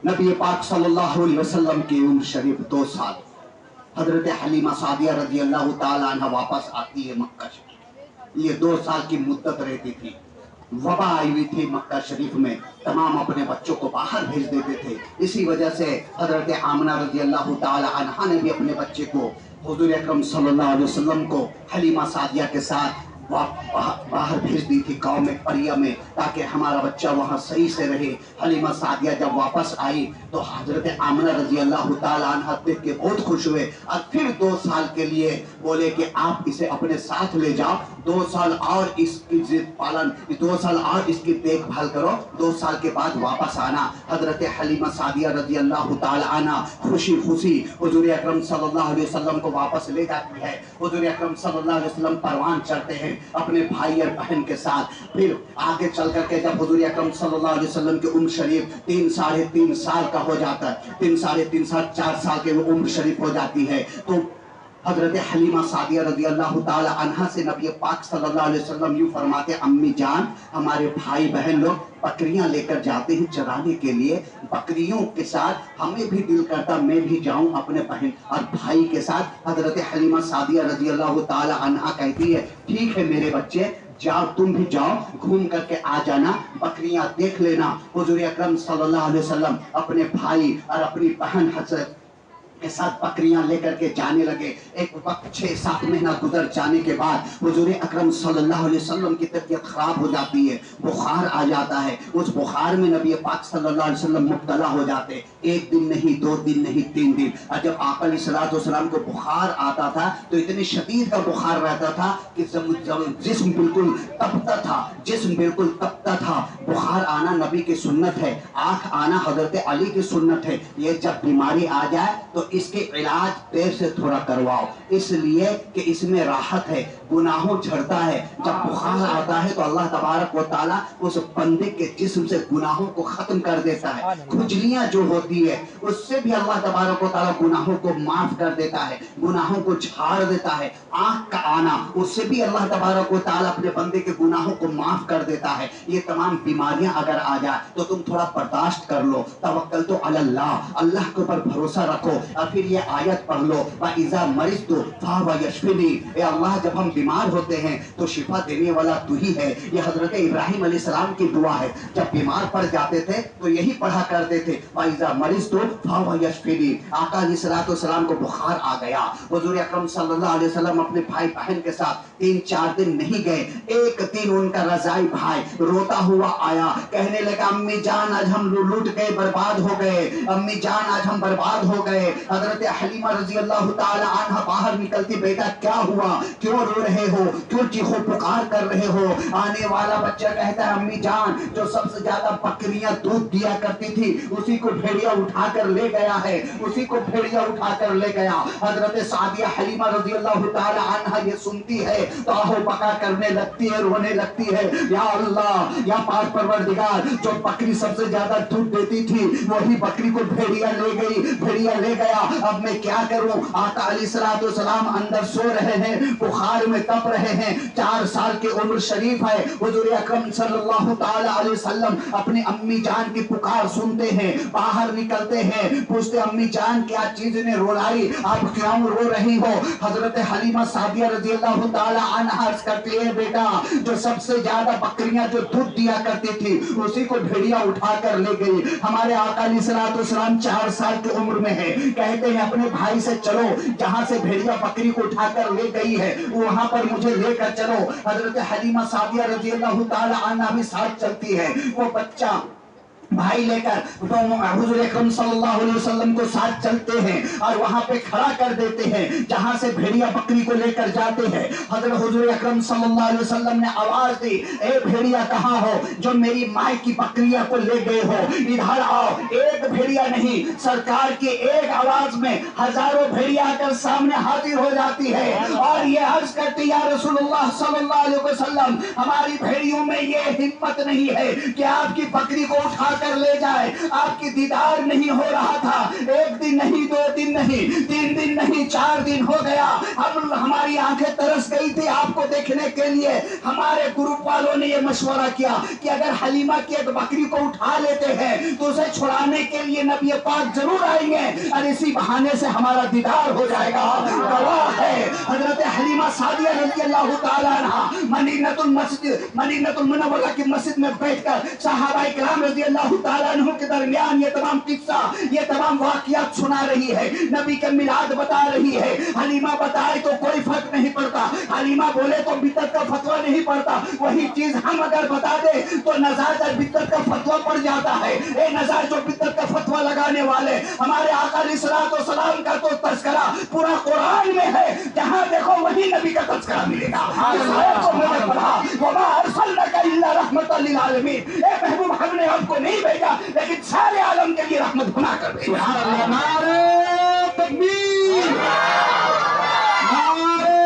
نبی پاک صلی اللہ علیہ وسلم کی عمر شریف 2 سال. حضرت حلیمہ سعدیہ رضی اللہ تعالیٰ عنہ واپس آتی ہے مکہ شریف. یہ 2 سال کی مدت رہتی تھی. وبا آئی ہوئی تھی مکہ شریف میں, تمام اپنے بچوں کو باہر بھیج دیتے تھے. اسی وجہ سے حضرت آمنہ رضی اللہ تعالیٰ عنہ نے بھی اپنے بچے کو حضور اکرم صلی اللہ علیہ وسلم کو حلیمہ سعدیہ کے ساتھ باہر بھیج دی تھی قوم قریہ میں, تاکہ ہمارا بچہ وہاں صحیح سے رہے. حلیمہ سعدیہ جب واپس آئی تو حضرت آمنہ رضی اللہ تعالیٰ عنہ دیکھ کے بہت خوش ہوئے, اور پھر 2 سال کے لیے بولے کہ آپ اسے اپنے ساتھ لے جاؤ, 2 سال اور اس کی پالن 2 سال اور اس کی دیکھ بھال کرو, 2 سال کے بعد واپس آنا. حضرت حلیمہ سعدیہ رضی اللہ تعالیٰ عنہ خوشی حضور اکرم صلی اللہ علیہ وسلم کو واپس لے جاتی ہے. حضور اکرم صلی اللہ علیہ وسلم پروان چڑھتے ہیں اپنے بھائی اور بہن کے ساتھ. پھر آگے چل کر کے جب حضور اکرم صلی اللہ علیہ وسلم کی عمر شریف 3 ساڑھے 3 سال کا ہو جاتا ہے, 3 ساڑھے 3 سال 4 سال کے وہ عمر شریف ہو جاتی ہے, تو حضرت حلیمہ سعدیہ رضی اللہ تعالی عنہا سے نبی پاک صلی اللہ علیہ وسلم یوں فرماتے, امی جان ہمارے بھائی بہن لوگ بکریاں لے کر جاتے ہیں چرانے کے لیے, بکریوں کے ساتھ ہمیں بھی دل کرتا میں بھی جاؤں اپنے بہن اور بھائی کے ساتھ. حضرت حلیمہ سعدیہ رضی اللہ تعالی عنہا کہتی ہے ٹھیک ہے میرے بچے جاؤ, تم بھی جاؤ گھوم کر کے آ جانا, بکریاں دیکھ لینا. حضور اکرم صلی اللہ علیہ وسلم اپنے بھائی اور اپنی بہن حضرت کے ساتھ بکریاں لے کر کے جانے لگے. ایک وقت 6-7 مہینہ گزر جانے کے بعد حضور اکرم صلی اللہ علیہ وسلم کی طبیعت خراب ہو جاتی ہے, بخار آ جاتا ہے. اس بخار میں نبی پاک صلی اللہ علیہ وسلم مبتلا ہو جاتے, 1 دن نہیں 2 دن نہیں 3 دن. اور جب آقا علیہ الصلوۃ والسلام کو بخار آتا تھا تو اتنی شدید کا بخار رہتا تھا کہ جسم بالکل تپتا تھا. بخار آنا نبی کی سنت ہے, آنکھ آنا حضرت علی کی سنت ہے. یہ جب بیماری آ جائے تو اس کے علاج دیر سے تھوڑا کرواؤ, اس لیے کہ اس میں راحت ہے, گناہوں جھڑتا ہے. جب بخار آتا ہے تو اللہ تبارک و تعالیٰ اس بندے کے جسم سے گناہوں کو ختم کر دیتا ہے. کھجلیاں جو ہوتی ہے اس سے بھی اللہ تبارک و تعالیٰ گناہوں کو معاف کر دیتا ہے, گناہوں کو جھاڑ دیتا ہے. آنکھ کا آنا اس سے بھی اللہ تبارک و تعالیٰ اپنے بندے کے گناہوں کو معاف کر دیتا ہے. یہ تمام بیماریاں اگر آ جائے تو تم تھوڑا برداشت کر لو, توکلت علی اللہ, اللہ کے اوپر بھروسہ رکھو. اور پھر یہ آیت پڑھ لو, وَإِذَا مَرِضْتُ فَهُوَ يَشْفِينِ, اے اللہ جب ہم بیمار ہوتے ہیں تو شفا دینے والا تو ہی ہے. یہ حضرت ابراہیم علیہ السلام کی دعا ہے, جب بیمار پڑ جاتے تھے تو یہی پڑھا کرتے تھے, وَإِذَا مَرِضْتُ فَهُوَ يَشْفِينِ. آقا علیہ الصلوۃ والسلام کو بخار آ گیا. حضور اکرم صلی اللہ علیہ وسلم اپنے بھائی بہن کے ساتھ 3-4 دن نہیں گئے. ایک دن ان کا رضائی بھائی روتا ہوا آیا, کہنے لگا امی جان آج ہم لوٹ گئے, برباد ہو گئے, امی جان آج ہم برباد ہو گئے. حضرت حلیمہ رضی اللہ تعالی عنہ باہر نکلتی، بیٹا کیا ہوا، کیوں رو رہے ہو، کیوں چیخو پکار کر رہے ہو؟ آنے والا بچہ کہتا ہے امی جان جو سب سے زیادہ بکریاں دودھ دیا کرتی تھی اسی کو بھیڑیا اٹھا کر لے گیا ہے، اسی کو بھیڑیا اٹھا کر لے گیا۔ حضرت سعدیہ حلیمہ رضی اللہ تعالی عنہ یہ سنتی ہے تو آہو بکا کرنے لگتی ہے، رونے لگتی ہے، یا اللہ یا پاک پروردگار جو بکری سب سے زیادہ دودھ دیتی تھی وہی بکری کو بھیڑیا لے گئی، بھیڑیا لے گیا، اب میں کیا کروں؟ آقا علیہ السلام اندر سو رہے ہیں، بخار میں تپ رہے ہیں، 4 سال کی عمر شریف ہے۔ حضور اکرم صلی اللہ تعالی علیہ وسلم اپنی امی جان کی پکار سنتے ہیں، باہر نکلتے ہیں، پوچھتے امی جان کیا چیز نے رولائی، آپ کیوں رو رہی ہو؟ حضرت حلیمہ سعدیہ رضی اللہ تعالی عنہا عرض کرتی ہے بیٹا جو سب سے زیادہ بکریاں جو دودھ دیا کرتی تھی اسی کو بھیڑیا اٹھا کر لے گئی۔ ہمارے آقا علیہ السلام 4 سال کی عمر میں ہے، کہتے ہیں اپنے بھائی سے چلو جہاں سے بھیڑیا بکری کو اٹھا کر لے گئی ہے وہاں پر مجھے لے کر چلو۔ حضرت حلیمہ سعدیہ رضی اللہ تعالی عنہا بھی ساتھ چلتی ہے، وہ بچہ بھائی لے کر حضور اکرم صلی اللہ علیہ وسلم کو ساتھ چلتے ہیں اور وہاں پہ کھڑا کر دیتے ہیں جہاں سے بھیڑیا بکری کو لے کر جاتے ہیں۔ حضرت حضور اکرم صلی اللہ علیہ وسلم نے آواز دی اے بھیڑیا کہاں ہو جو میری ماں کی بکریاں کو لے گئے ہو، ادھر آؤ۔ ایک بھیڑیا نہیں، سرکار کی ایک آواز میں ہزاروں بھیڑیا آ کر سامنے حاضر ہو جاتی ہے اور یہ عرض کرتی یا رسول اللہ صلی اللہ علیہ وسلم ہماری بھیڑیوں میں یہ ہمت نہیں ہے کہ آپ کی بکری کو اٹھا کر لے جائے، آپ کی دیدار نہیں ہو رہا تھا، 1 دن نہیں، 2 دن نہیں، 3 دن نہیں، 4 دن ہو گیا، ہماری آنکھیں ترس گئی تھی آپ کو دیکھنے کے لیے۔ ہمارے گروپ والوں نے یہ مشورہ کیا کہ اگر حلیمہ کی ایک بکری کو اٹھا لیتے ہیں تو اسے چھڑانے کے لیے نبی پاک ضرور آئیں گے اور اسی بہانے سے ہمارا دیدار ہو جائے گا۔ گواہ ہے حضرت حلیمہ سعدیہ رضی اللہ تعالی عنہا مدینہ المنورہ کی مسجد میں بیٹھ کر صحابہ کرام رضی اللہ تعالیٰ عنہ کے درمیان یہ تمام قصہ، یہ تمام واقعات سنا رہی ہے، نبی کا میلاد بتا رہی ہے۔ حلیمہ بتائے تو کوئی فرق نہیں پڑتا، حلیمہ بولے تو بدعت کا فتویٰ نہیں پڑتا، وہی چیز ہم اگر بتا دیں تو نزاعت اور بدعت کا فتویٰ پڑ جاتا ہے۔ اے نزاعت اور بدعت کا فتویٰ لگانے والے، ہمارے آقا علیہ السلام کا تو تذکرہ پورا قرآن میں ہے، جہاں دیکھو وہی نبی کا تذکرہ ملے گا۔ وَمَا أَرْسَلْنَاكَ إِلَّا رَحْمَةً لِلْعَالَمِينَ، اے محبوب ہم نے آپ کو نہیں بھیجا لیکن سارے عالم کے لیے رحمت بنا کر بھیجا۔ نعرہ تکبیر، نعرہ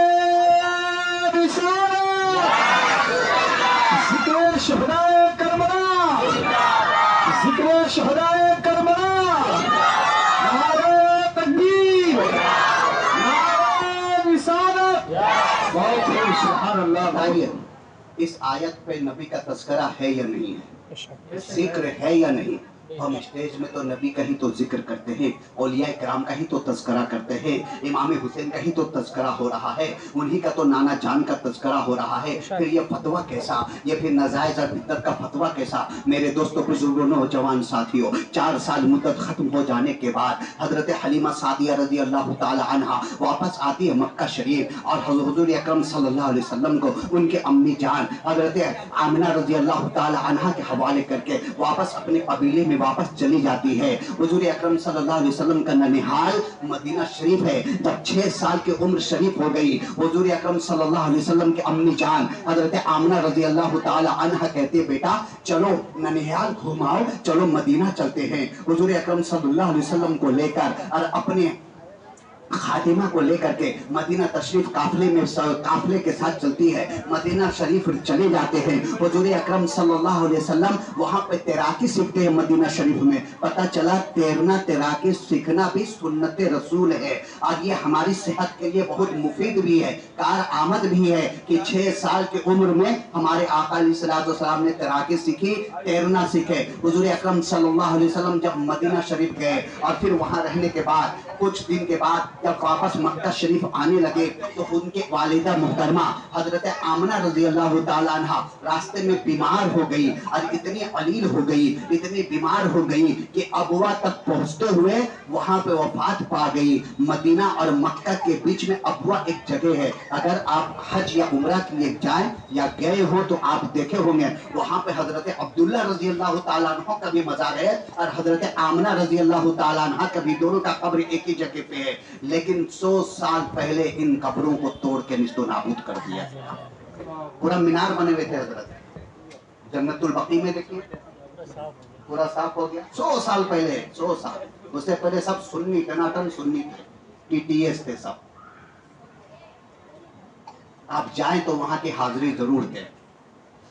رسالت، ذکر شہدائے کربلا، ذکر شہدائے کربلا، نعرہ تکبیر، نعرہ رسالت۔ بہت ہی سبحان اللہ۔ اس آیت پہ نبی کا تذکرہ ہے یا نہیں ہے، ذکر ہے یا نہیں؟ ہم اسٹیج میں تو نبی کا ہی تو ذکر کرتے ہیں، اولیاء کرام کا ہی تو تذکرہ کرتے ہیں، امام حسین کا ہی تو تذکرہ ہو رہا ہے، انہی کا تو نانا جان کا تذکرہ ہو رہا ہے، پھر یہ فتویٰ کیسا، یہ پھر نجائز اور بدعت کا فتویٰ کیسا؟ میرے دوستوں بزرگوں نوجوان ساتھیوں، 4 سال مدت ختم ہو جانے کے بعد حضرت حلیمہ سعدیہ رضی اللہ تعالی عنہا واپس آتی ہے مکہ شریف اور حضور اکرم صلی اللہ علیہ وسلم کو ان کے امی جان حضرت آمنہ رضی اللہ تعالی عنہا کے حوالے کر کے واپس اپنے قبیلے میں واپس چلی جاتی ہے۔ حضور اکرم صلی اللہ علیہ وسلم کا ننہال مدینہ شریف ہے۔ جب 6 سال کی عمر شریف ہو گئی، حضور اکرم صلی اللہ علیہ وسلم کے امی جان حضرت آمنہ رضی اللہ تعالی عنہ کہتے بیٹا چلو ننہال گھماؤ، چلو مدینہ چلتے ہیں۔ حضور اکرم صلی اللہ علیہ وسلم کو لے کر اور اپنے خاتمہ کو لے کر کے مدینہ تشریف قافلے کے ساتھ چلتی ہے، مدینہ شریف چلے جاتے ہیں۔ حضور اکرم صلی اللہ علیہ وسلم وہاں پہ تیراکی سیکھتے ہیں مدینہ شریف میں۔ پتہ چلا تیرنا تیراکی سیکھنا بھی سنت رسول ہے اور یہ ہماری صحت کے لیے بہت مفید بھی ہے، کارآمد بھی ہے کہ 6 سال کی عمر میں ہمارے آقا علیہ السلام نے تیراکی سیکھی، تیرنا سیکھے۔ حضور اکرم صلی اللہ علیہ وسلم جب مدینہ شریف گئے اور پھر وہاں رہنے کے بعد کچھ دن کے بعد جب واپس مکہ شریف آنے لگے تو ان کے والدہ محترمہ حضرت آمنہ رضی اللہ تعالیٰ عنہ راستے میں بیمار ہو گئی اور اتنی علیل ہو گئی، اتنی بیمار ہو گئی کہ ابوا تک پہنچتے ہوئے وہاں پہ وفات پا گئی۔ مدینہ اور مکہ کے بیچ میں ابوا ایک جگہ ہے، اگر آپ حج یا عمرہ کے لیے جائیں یا گئے ہو تو آپ دیکھے ہوں گے وہاں پہ حضرت عبداللہ رضی اللہ تعالیٰ عنہ کا بھی مزار ہے اور حضرت آمنہ رضی اللہ تعالیٰ عنہ کا بھی، دونوں کا قبر ایک ہی جگہ پہ ہے، لیکن 100 سال پہلے ان قبروں کو توڑ کے نیست و نابود کر دیا۔ پورا مینار بنے ہوئے تھے حضرت، جنت البقیع میں دیکھیے پورا صاف ہو گیا 100 سال پہلے، 100 سال اس سے پہلے سب سنی ٹناٹن سنی تھے، ٹی ٹی ایس تھے سب۔ آپ جائیں تو وہاں کی حاضری ضرور دیں۔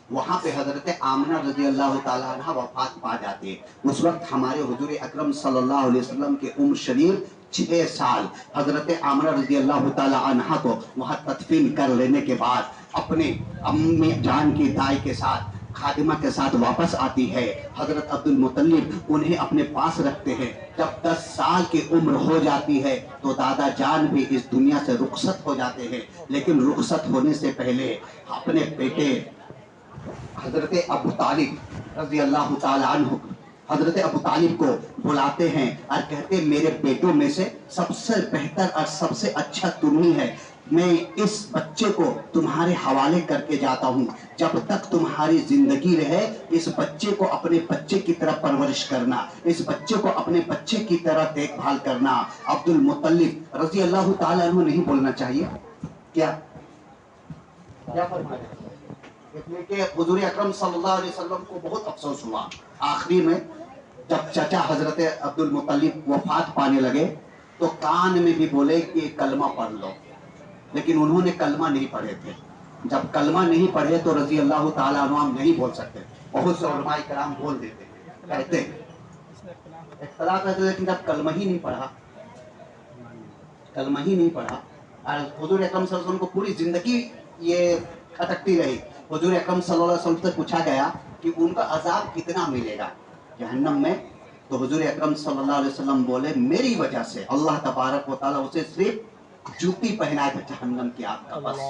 وہاں پہ حضرت آمنہ رضی اللہ تعالیٰ عنہ وفات پا جاتی ہے۔ اس وقت ہمارے حضور اکرم صلی اللہ علیہ وسلم کے عمر شریف 6 سال۔ حضرت آمنہ رضی اللہ تعالیٰ عنہ کو وہاں تدفین کر لینے کے بعد اپنے امی جان کی دائی کے ساتھ، خادمہ کے ساتھ واپس آتی ہے۔ حضرت عبد المطلب انہیں اپنے پاس رکھتے ہیں۔ جب 10 سال کی عمر ہو جاتی ہے تو دادا جان بھی اس دنیا سے رخصت ہو جاتے ہیں، لیکن رخصت ہونے سے پہلے اپنے بیٹے حضرت ابو طالب رضی اللہ تعالیٰ عنہ، حضرت ابو طالب کو بلاتے ہیں اور کہتے ہیں میرے بیٹوں میں سے سب سے بہتر اور سب سے اچھا تم ہی ہے، میں اس بچے کو تمہارے حوالے کر کے جاتا ہوں، جب تک تمہاری زندگی رہے اس بچے کو اپنے بچے کی طرح پرورش کرنا، اس بچے کو اپنے بچے کی طرح دیکھ بھال کرنا۔ عبد المطلب رضی اللہ تعالیٰ عنہ نہیں بولنا چاہیے کیا فرمایا؟ اس لیے کہ حضور اکرم صلی اللہ علیہ وسلم کو بہت افسوس ہوا آخری میں جب چچا حضرت عبد المطلب وفات پانے لگے تو کان میں بھی بولے کہ کلمہ پڑھ لو، لیکن انہوں نے کلمہ نہیں پڑھے تھے۔ جب کلمہ نہیں پڑھے تو رضی اللہ تعالیٰ عنہ ہم نہیں بول سکتے، بہت سے علماء کرام بول دیتے کہتے اختلاف ہے، لیکن جب کلمہ ہی نہیں پڑھا، کلمہ ہی نہیں پڑھا اور حضور اکرم صلی اللہ علیہ وسلم کو پوری زندگی یہ کھٹکتی رہی۔ حضور اکرم صلی اللہ علیہ وسلم سے پوچھا گیا کہ ان کا عذاب کتنا ملے گا جہنم میں، تو حضور اکرم صلی اللہ علیہ وسلم بولے میری وجہ سے اللہ تبارک و تعالیٰ اسے صرف جوتی پہنائے گا جہنم کی آگ کا، بس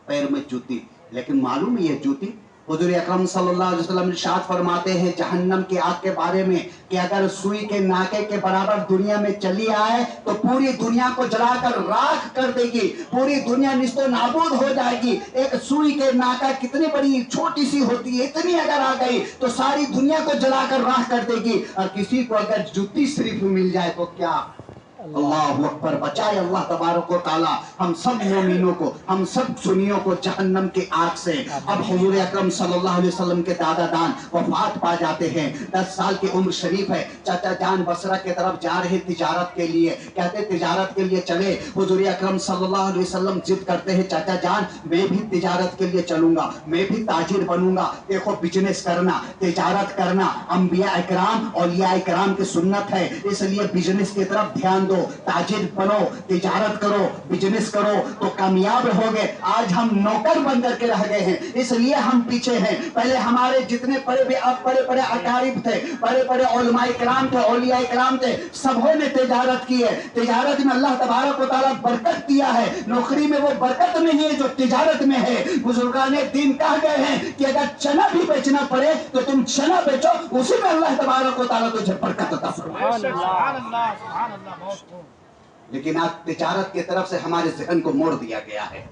پیر میں جوتی۔ لیکن معلوم ہے یہ جوتی، حضور اکرم صلی اللہ علیہ وسلم ارشاد فرماتے ہیں جہنم کی آگ کے بارے میں کہ اگر سوئی کے ناکے کے برابر دنیا میں چلی آئے تو پوری دنیا کو جلا کر راکھ کر دے گی، پوری دنیا نیست و نابود ہو جائے گی۔ ایک سوئی کے ناکا کتنی بڑی چھوٹی سی ہوتی ہے، اتنی اگر آ گئی تو ساری دنیا کو جلا کر راکھ کر دے گی، اور کسی کو اگر جوتی صرف مل جائے تو کیا اللہ اکبر، بچائے اللہ تبارک و تعالی ہم سب مومنوں کو، ہم سب سنیوں کو جہنم کی آگ سے۔ اب حضور اکرم صلی اللہ علیہ وسلم کے دادا جان وفات پا جاتے ہیں، 10 سال کی عمر شریف ہے، چچا جان بصرہ کی طرف جا رہے تجارت کے لیے، کہتے تجارت کے لیے چلے۔ حضور اکرم صلی اللہ علیہ وسلم ضد کرتے ہیں چچا جان میں بھی تجارت کے لیے چلوں گا، میں بھی تاجر بنوں گا۔ دیکھو بزنس کرنا، تجارت کرنا انبیاء اکرام اولیاء اکرام کی سنت ہے، اس لیے بزنس کی طرف دھیان دو، تاجر بنو، تجارت کرو، بزنس کرو تو کامیاب رہو گے۔ آج ہم نوکر بن کر کے رہ گئے ہیں، اس لیے ہم پیچھے ہیں۔ پہلے ہمارے جتنے بڑے بڑے اکارب تھے، بڑے بڑے علماء کرام تھے، اولیاء کرام تھے، سبوں نے تجارت کی ہے۔ تجارت میں اللہ تبارک و تعالیٰ برکت دیا ہے، نوکری میں وہ برکت نہیں ہے جو تجارت میں ہے۔ بزرگان دین کہہ گئے ہیں کہ اگر چنا بھی بیچنا پڑے تو تم چنا بیچو، اسی میں اللہ تبارک و تعالیٰ تجھے برکت عطا فرمائے۔ سبحان اللہ سبحان اللہ، بہت خوب۔ لیکن آج تجارت کی طرف سے ہمارے ذہن کو موڑ دیا گیا ہے،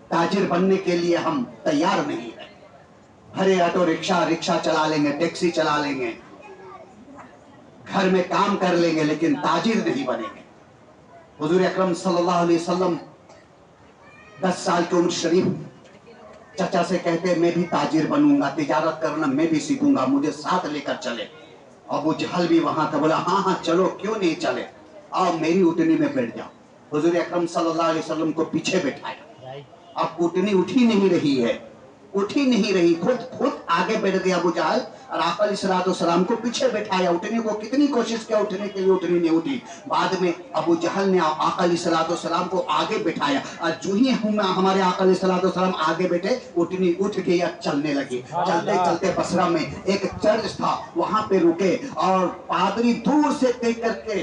تاجر بننے کے لیے ہم تیار نہیں ہیں۔ بھرے آٹو رکشہ چلا لیں گے، ٹیکسی چلا لیں گے، گھر میں کام کر لیں گے، لیکن تاجر نہیں بنیں گے۔ حضور اکرم صلی اللہ علیہ وسلم 10 سال کی عمر شریف چچا سے کہتے میں بھی تاجر بنوں گا، تجارت کرنا میں بھی سیکھوں گا، مجھے ساتھ لے کر چلے۔ ابو جہل بھی وہاں کا، بولا ہاں چلو، کیوں نہیں چلے، آؤ میری اٹھنی میں بیٹھ جاؤ۔ حضور اکرم صلی اللہ علیہ وسلم کو پیچھے بیٹھایا، اب اٹھنی اٹھی نہیں رہی ہے، اٹھی نہیں رہی، خود آگے بیٹھ گیا ابو جہل، اور آقا علیہ الصلوۃ والسلام کو پیچھے بیٹھایا۔ اٹھنے کو کتنی کوشش کیا اٹھنے کے لیے، اٹھنی نہیں اٹھی۔ بعد میں ابو جہل نے آقا علیہ الصلوۃ والسلام کو آگے بٹھایا، اور جو ہی ہمارے آقا علیہ الصلوۃ والسلام آگے بیٹھے، اٹھنی اٹھ گئی اور چلنے لگی۔ چلتے چلتے بصرہ میں ایک چرچ تھا، وہاں پہ رکے، اور پادری دور سے دیکھ کر کے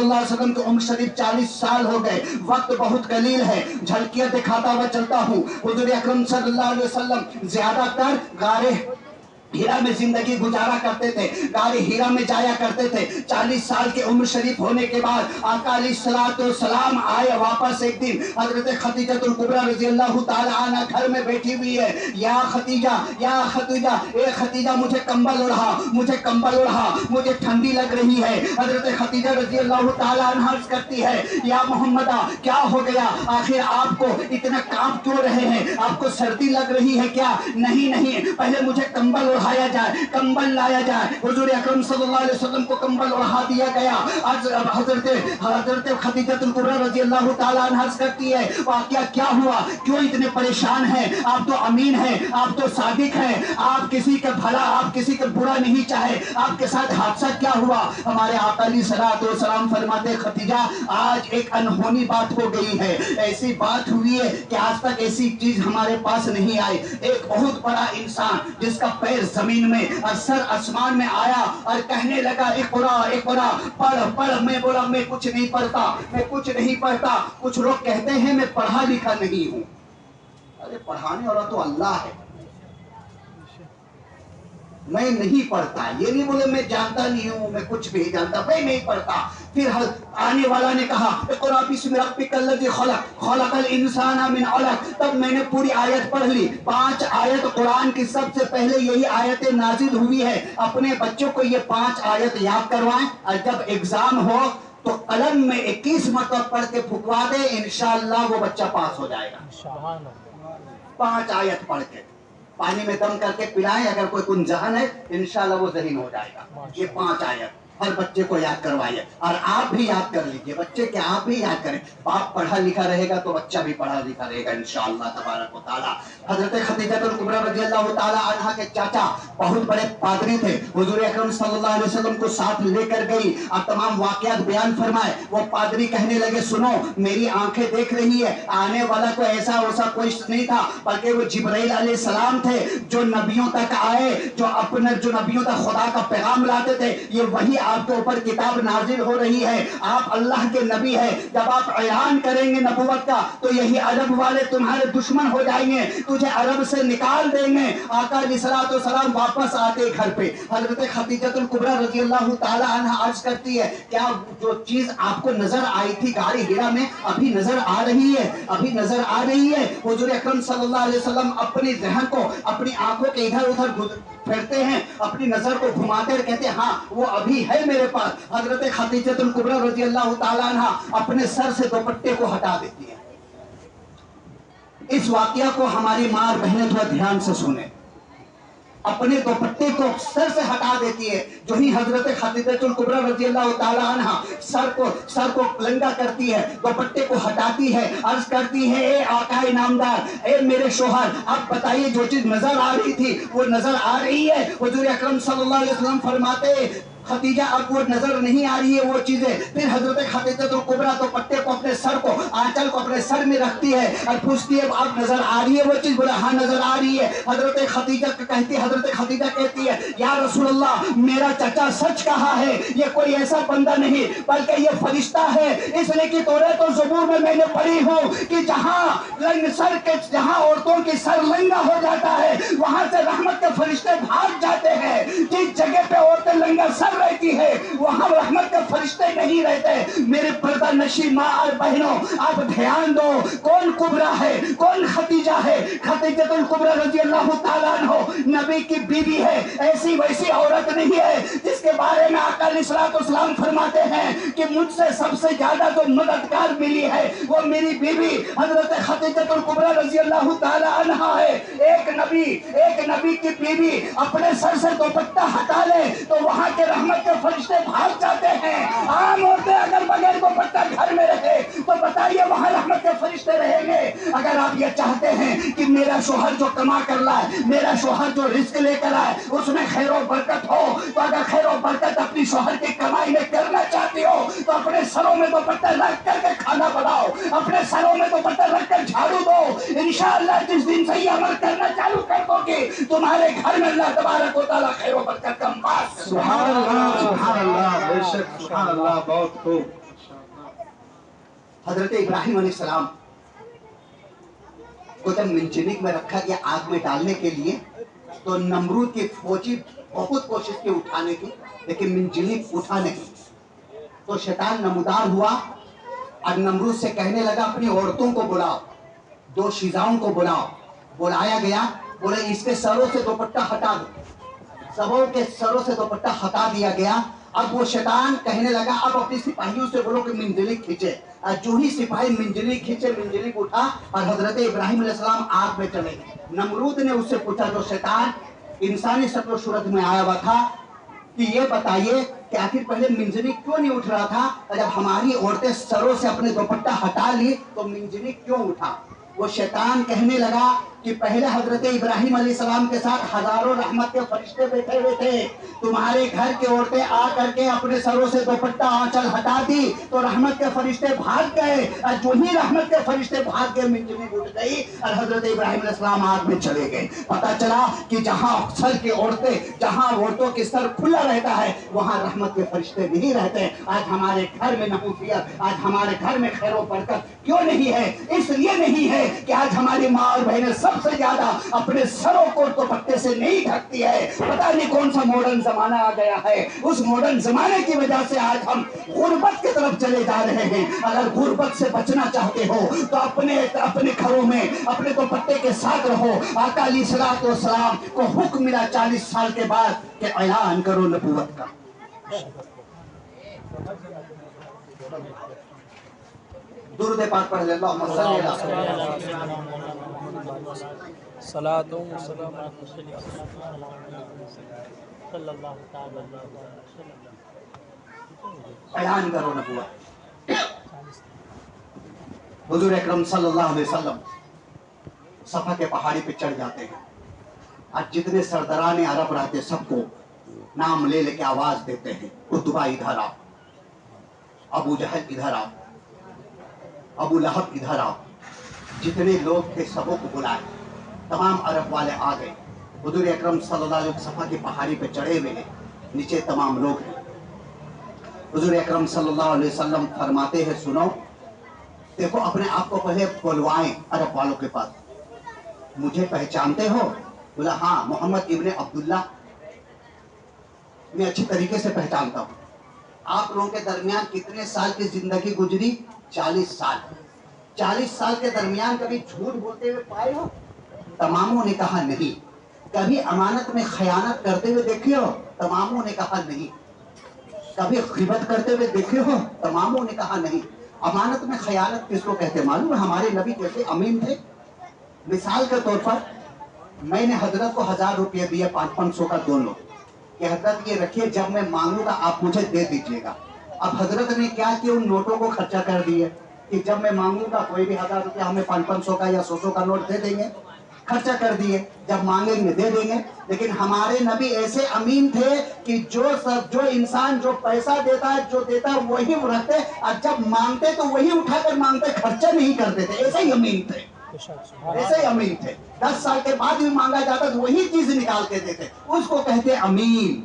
صلی اللہ علیہ وسلم کی عمر شریف 40 سال ہو گئے، وقت بہت قلیل ہے، جھلکیاں دکھاتا ہوا چلتا ہوں۔ حضور اکرم صلی اللہ علیہ وسلم زیادہ تر غار ہیرا میں زندگی گزارا کرتے تھے، غار ہیرا میں جایا کرتے تھے۔ 40 سال کی عمر شریف ہونے کے بعد آقا علیہ السلام آئے واپس ایک دن۔ حضرت خدیجہ الکبریٰ رضی اللہ تعالی عنہ گھر میں بیٹھی ہوئی ہے، یا خدیجہ یا خدیجہ، اے خدیجہ مجھے کمبل اڑا، مجھے کمبل اڑا، مجھے ٹھنڈی لگ رہی ہے۔ حضرت خدیجہ رضی اللہ تعالی عنہ عرض کرتی ہے، یا محمدہ کیا ہو گیا، آخر آپ کو اتنا کانپ کیوں رہے ہیں، آپ کو سردی لگ رہی ہے کیا؟ نہیں نہیں، پہلے مجھے کمبل اڑایا جائے، کمبل لایا جائے۔ حضور اکرم صلی اللہ علیہ وسلم کو کمبل اڑا دیا گیا۔ حضرت خدیجہ الکبریٰ رضی اللہ تعالیٰ عنہ عرض کرتی ہے، واقعہ کیا ہوا، کیوں اتنے پریشان ہیں؟ آپ تو امین ہیں، آپ تو صادق ہیں، آپ کسی کا بھلا، آپ کسی کا برا نہیں چاہے، آپ کے ساتھ حادثہ کیا ہوا؟ ہمارے آقا علیہ السلام فرماتے، خدیجہ آج ایک انہونی بات ہو گئی ہے، ایسی بات ہوئی ہے کہ آج تک ایسی چیز ہمارے پاس نہیں آئی۔ ایک بہت بڑا انسان جس کا پیر زمین میں اور سر آسمان میں آیا اور کہنے لگا، اقرا اقرا، پڑھ پڑھ۔ میں بولا میں کچھ نہیں پڑھتا، میں کچھ نہیں پڑھتا۔ کچھ لوگ کہتے ہیں میں پڑھا لکھا نہیں ہوں۔ ارے پڑھانے والا تو اللہ ہے، میں نہیں پڑھتا، یہ نہیں بولے میں جانتا نہیں ہوں، میں کچھ بھی جانتا، میں نہیں پڑھتا۔ پھر آنے والا نے کہا، اقرا بسم ربک الذی خلق، خلق الانسان من علق۔ تب میں نے پوری آیت پڑھ لی، 5 آیت قرآن کی سب سے پہلے یہی آیت نازل ہوئی ہے۔ اپنے بچوں کو یہ 5 آیت یاد کروائیں، اور جب ایگزام ہو تو قلم میں 21 مرتبہ پڑھ کے پھکوا دے، انشاءاللہ وہ بچہ پاس ہو جائے گا۔ 5 آیت پڑھ کے پانی میں دم کر کے پلائیں، اگر کوئی کن ذہن ہے انشاءاللہ وہ ذہین ہو جائے گا۔ یہ 5 آیت ہر بچے کو یاد کروائیے، اور آپ بھی یاد کر لیجئے، بچے کہ آپ بھی یاد کریں۔ باپ پڑھا لکھا رہے گا تو بچہ بھی پڑھا لکھا رہے گا انشاءاللہ تبارک و تعالی۔ حضرت خدیجہ الکبریٰ رضی اللہ تعالی عنہ کے چاچا بہت بڑے پادری تھے، حضور اکرم صلی اللہ علیہ وسلم کو ساتھ لے کر گئی اور تمام واقعات بیان فرمائے۔ وہ پادری کہنے لگے، سنو میری آنکھیں دیکھ رہی ہے، آنے والا کوئی ایسا کوئی نہیں تھا، بلکہ وہ جبرائیل علیہ السلام تھے، جو نبیوں تک آئے، جو نبیوں تک خدا کا پیغام لاتے تھے۔ یہ وہی آپ کے اوپر کتاب نازل ہو رہی ہے، آپ اللہ کے نبی ہیں، جب آپ اعلان کریں گے نبوت کا تو یہی عرب والے تمہارے دشمن ہو جائیں گے، تجھے عرب سے نکال دیں گے۔ آقا علیہ السلام واپس آتے گھر پہ، حضرت خدیجہ الکبریٰ رضی اللہ تعالی عنہ عرض کرتی ہے، کیا جو چیز آپ کو نظر آئی تھی غار ہیرا میں ابھی نظر آ رہی ہے؟ ابھی نظر آ رہی ہے؟ حضور اکرم صلی اللہ علیہ وسلم اپنی ذہن کو اپنی آنکھوں کے ادھر ادھر پھیرتے ہیں، اپنی نظر کو گھماتے اور کہتے ہیں ہاں وہ ابھی ہے میرے پاس۔ حضرت خدیجہ الکبریٰ رضی اللہ تعالی عنہ اپنے سر سے دوپٹے کو ہٹا دیتی ہے۔ اس واقعہ کو ہماری ماں اور بہنیں تھوڑا دھیان سے سنیں، اپنے دوپٹے کو سر سے ہٹا دیتی ہے۔ جو ہی حضرت خدیجہ الکبریٰ رضی اللہ تعالی عنہ سر کو ننگا کرتی ہے، دوپٹے کو ہٹاتی ہے، عرض کرتی ہے، اے آقا نامدار، اے میرے شوہر، آپ بتائیے جو چیز نظر آ رہی تھی وہ نظر آ رہی ہے؟ حضور اکرم صلی اللہ علیہ وسلم فرماتے، خدیجہ اب وہ نظر نہیں آ رہی ہے وہ چیزیں۔ پھر حضرت خدیجہ الکبریٰ دوپٹے کو اپنے سر کو، آنچل کو اپنے سر میں رکھتی ہے اور پوچھتی ہے اب نظر آ رہی ہے وہ چیز؟ بولا ہاں نظر آ رہی ہے۔ حضرت خدیجہ کہتی ہے، یا رسول اللہ میرا چچا سچ کہا ہے، یہ کوئی ایسا بندہ نہیں بلکہ یہ فرشتہ ہے، اس لیے کہ توریت و زبور میں نے پڑھی ہوں کہ جہاں عورتوں کی سر لنگا ہو جاتا ہے وہاں سے رحمت کے فرشتے بھاگ جاتے ہیں، جس جگہ پہ عورتیں لنگا سر رہتی ہے وہاں رحمت کے فرشتے نہیں رہتے۔ میرے پردہ نشین ماں اور بہنوں، آپ دھیان دو، کون کبریٰ ہے، کون خدیجہ ہے؟ خدیجہ الکبریٰ رضی اللہ تعالیٰ عنہ نبی کی بیوی ہے، ایسی ویسی عورت نہیں ہے جس کے بارے میں آقا علیہ السلام فرماتے ہیں کہ مجھ سے سب سے زیادہ جو مددگار ملی ہے وہ میری بیوی حضرت خدیجہ الکبریٰ رضی اللہ تعالیٰ عنہ ہے۔ ایک نبی کی بیوی اپنے سر سے دوپٹہ ہٹا لے تو وہاں کے رحمت کے فرشتے بھاگ جاتے ہیں۔ عام عورتیں اگر بغیر دوپٹہ گھر میں رہے تو بتائیے وہاں رحمت کے فرشتے رہیں گے؟ اگر آپ یہ چاہتے ہیں کہ میرا شوہر جو کما کر لائے، میرا شوہر جو رزق لے کر آئے اس میں خیر و برکت ہو، تو اگر خیر و برکت اپنی شوہر کی کمائی میں کرنا چاہتی ہو تو اپنے سروں میں دوپٹہ رکھ کر کے کھانا بناؤ، اپنے سروں میں دوپٹہ رکھ کر جھاڑو دو۔ انشاءاللہ جس دن سے یہ عمل کرنا چالو کر دو گے تمہارے گھر میں اللہ تبارک و تعالیٰ خیر و برکت کا ماس۔ سبحان اللہ، سبحان اللہ، بے شک سبحان اللہ، بہت خوب۔ حضرت ابراہیم علیہ السلام کو جب منجنیق میں رکھا گیا آگ میں ڈالنے کے لیے تو نمرود کی فوجی بہت کوشش کی اٹھانے کی لیکن منجنیق اٹھا نہیں. تو شیطان نمودار ہوا اور نمرود سے کہنے لگا اپنی عورتوں کو بلاؤ, 2 شیزاؤں کو بلاؤ. بلایا گیا, بولے اس کے سروں سے دوپٹہ ہٹا دو. سبوں کے سروں سے دوپٹہ ہٹا دیا گیا. اب وہ شیطان کہنے لگا اب اپنی سپاہیوں سے بولو کہ منجنیق کھینچے. اور جو ہی سپاہی منجنیق کھینچے, منجنیق اٹھا اور حضرت ابراہیم علیہ السلام آگ میں چلے. نمرود نے اس سے پوچھا, جو شیطان انسانی شکل و صورت میں آیا ہوا تھا, کہ یہ بتائیے کہ آخر پہلے منجنیق کیوں نہیں اٹھ رہا تھا, اور جب ہماری عورتیں سروں سے اپنے دوپٹہ ہٹا لی تو منجنیق کیوں اٹھا؟ وہ شیطان کہنے لگا کہ پہلے حضرت ابراہیم علیہ السلام کے ساتھ ہزاروں رحمت کے فرشتے بیٹھے ہوئے تھے. تمہارے گھر کی عورتیں آ کر کے اپنے سروں سے دوپٹہ آنچل ہٹا دی تو رحمت کے فرشتے بھاگ گئے, اور جو ہی رحمت کے فرشتے بھاگ گئے منجنیق اٹھ گئی اور حضرت ابراہیم علیہ السلام آگ میں چلے گئے. پتا چلا کہ جہاں سر کی عورتیں, جہاں عورتوں کے سر کھلا رہتا ہے وہاں رحمت کے فرشتے نہیں رہتے. آج ہمارے گھر میں نحوفیت, آج ہمارے گھر میں خیر و برکت کیوں نہیں ہے؟ اس لیے نہیں ہے کہ آج ہماری ماں اور بہنیں سب سے زیادہ اپنے سروں کو دوپٹے سے نہیں ڈھکتی ہے. پتہ نہیں کون سا ماڈرن زمانہ آ گیا ہے. اس ماڈرن زمانے کی وجہ سے آج ہم غربت کی طرف چلے جا رہے ہیں. اگر غربت سے بچنا چاہتے ہو تو اپنے گھروں میں اپنے دوپٹے کے ساتھ رہو. آقا علیہ الصلوۃ والسلام کو حکم ملا 40 سال کے بعد کہ اعلان کرو نبوت کا. درود پاک پڑھ لے, اللہم صلی صلاۃ و سلام صلی اللہ تعالی علیہ وسلم. اعلان کرو نبوت. حضور اکرم صلی اللہ علیہ وسلم صفا کے پہاڑی پہ چڑھ جاتے ہیں اور جتنے سرداران عرب رہتے سب کو نام لے لے کے آواز دیتے ہیں, اتبا ادھر آؤ, ابو جہل ادھر آؤ, ابو لہب ادھر آؤ. جتنے لوگ تھے سبوں کو بلائے, تمام عرب والے آ گئے. حضور اکرم صلی اللہ علیہ وسلم صفا کی پہاڑی پہ چڑھے ہوئے ہیں, نیچے تمام لوگ ہیں. حضور اکرم صلی اللہ علیہ وسلم فرماتے ہیں سنو, دیکھو اپنے آپ کو پہلے بلوائیں عرب والوں کے پاس. مجھے پہچانتے ہو؟ بولا ہاں, محمد ابن عبداللہ میں اچھی طریقے سے پہچانتا ہوں. آپ لوگوں کے درمیان کتنے سال کی زندگی گزری؟ 40 سال. 40 سال کے درمیان کبھی جھوٹ بولتے ہوئے پائے ہو؟ تماموں نے کہا نہیں. کبھی امانت میں خیانت کرتے ہوئے دیکھے ہو؟ تماموں نے کہا نہیں. کبھی غیبت کرتے ہوئے دیکھے ہو؟ تماموں نے کہا نہیں. امانت میں خیانت کس کو کہتے معلوم ہے؟ ہمارے نبی کیسے امین تھے. مثال کے طور پر میں نے حضرت کو 1000 روپیہ دیا, 500 کا دونوں, کہ حضرت یہ رکھیے جب میں مانگوں گا آپ مجھے دے دیجیے گا. اب حضرت نے کیا کیا, ان نوٹوں کو خرچہ کر دیے کہ جب میں مانگوں گا کوئی بھی 1000 روپیہ ہمیں 500 کا یا 100 کا نوٹ دے دیں گے. خرچہ کر دیے, جب مانگیں گے دے دیں گے. لیکن ہمارے نبی ایسے امین تھے کہ جو انسان جو پیسہ دیتا ہے, جو دیتا ہے وہی رکھتے, اور جب مانگتے تو وہی اٹھا کر مانگتے, خرچہ نہیں کرتے تھے. ایسے ہی امین تھے, ایسے ہی امین تھے. 10 سال کے بعد بھی مانگا جاتا تو وہی چیز نکال کے دیتے. اس کو کہتے امین.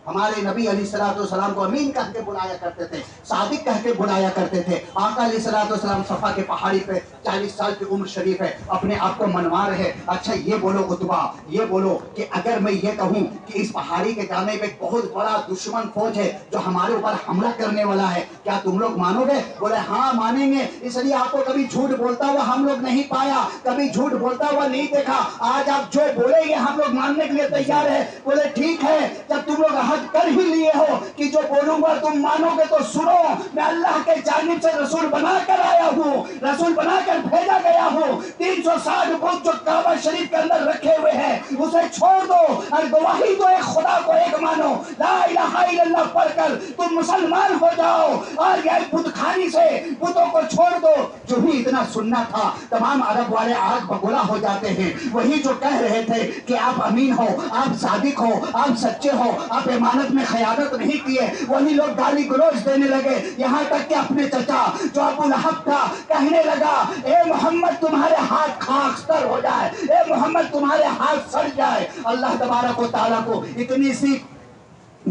ہمارے نبی علیہ الصلوۃ والسلام کو امین کہہ کے بلایا کرتے تھے, صادق کہہ کے بلایا کرتے تھے. آقا علیہ الصلوۃ والسلام صفا کے پہاڑی پہ 40 سال کی عمر شریف ہے, اپنے آپ کو منوا رہے. اچھا یہ بولو اتبا, یہ بولو کہ اگر میں یہ کہوں کہ اس پہاڑی کے جانے پہ بہت بڑا دشمن فوج ہے جو ہمارے اوپر حملہ کرنے والا ہے, کیا تم لوگ مانو گے؟ بولے ہاں مانیں گے. اس لیے آپ کو کبھی جھوٹ بولتا ہوا ہم لوگ نہیں پایا, کبھی جھوٹ بولتا ہوا نہیں دیکھا. آج آپ جو بولیں گے ہم لوگ ماننے کے لیے تیار ہے. بولے ٹھیک ہے, جب تم لوگ کر ہی لیے ہو کہ جو بولوں گا تم مانو گے تو سنو, میں اللہ کے جانب سے رسول بنا کر آیا ہوں, رسول بنا کر بھیجا گیا ہوں. 360 بت جو کعبہ شریف کے اندر رکھے ہوئے ہیں اسے چھوڑ دو اور گواہی دو ایک خدا کو ایک مانو, لا الہ الا اللہ پڑھ کر تم مسلمان ہو جاؤ. اور یہ بت خانی سے بتوں کو چھوڑ دو. جو بھی اتنا سننا تھا تمام عرب والے آگ بگولا ہو جاتے ہیں. وہی جو کہہ رہے تھے کہ آپ امین ہو, آپ صادق ہو, آپ سچے ہو, آپ امانت میں خیانت نہیں کیے, وہی لوگ گالی گلوچ دینے لگے. یہاں تک کہ اپنے چچا جو ابو لہب تھا کہنے لگا اے محمد تمہارے ہاتھ خاکستر ہو جائے, اے محمد تمہارے ہاتھ سڑ جائے. اللہ تبارک و تعالیٰ کو اتنی سی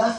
10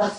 10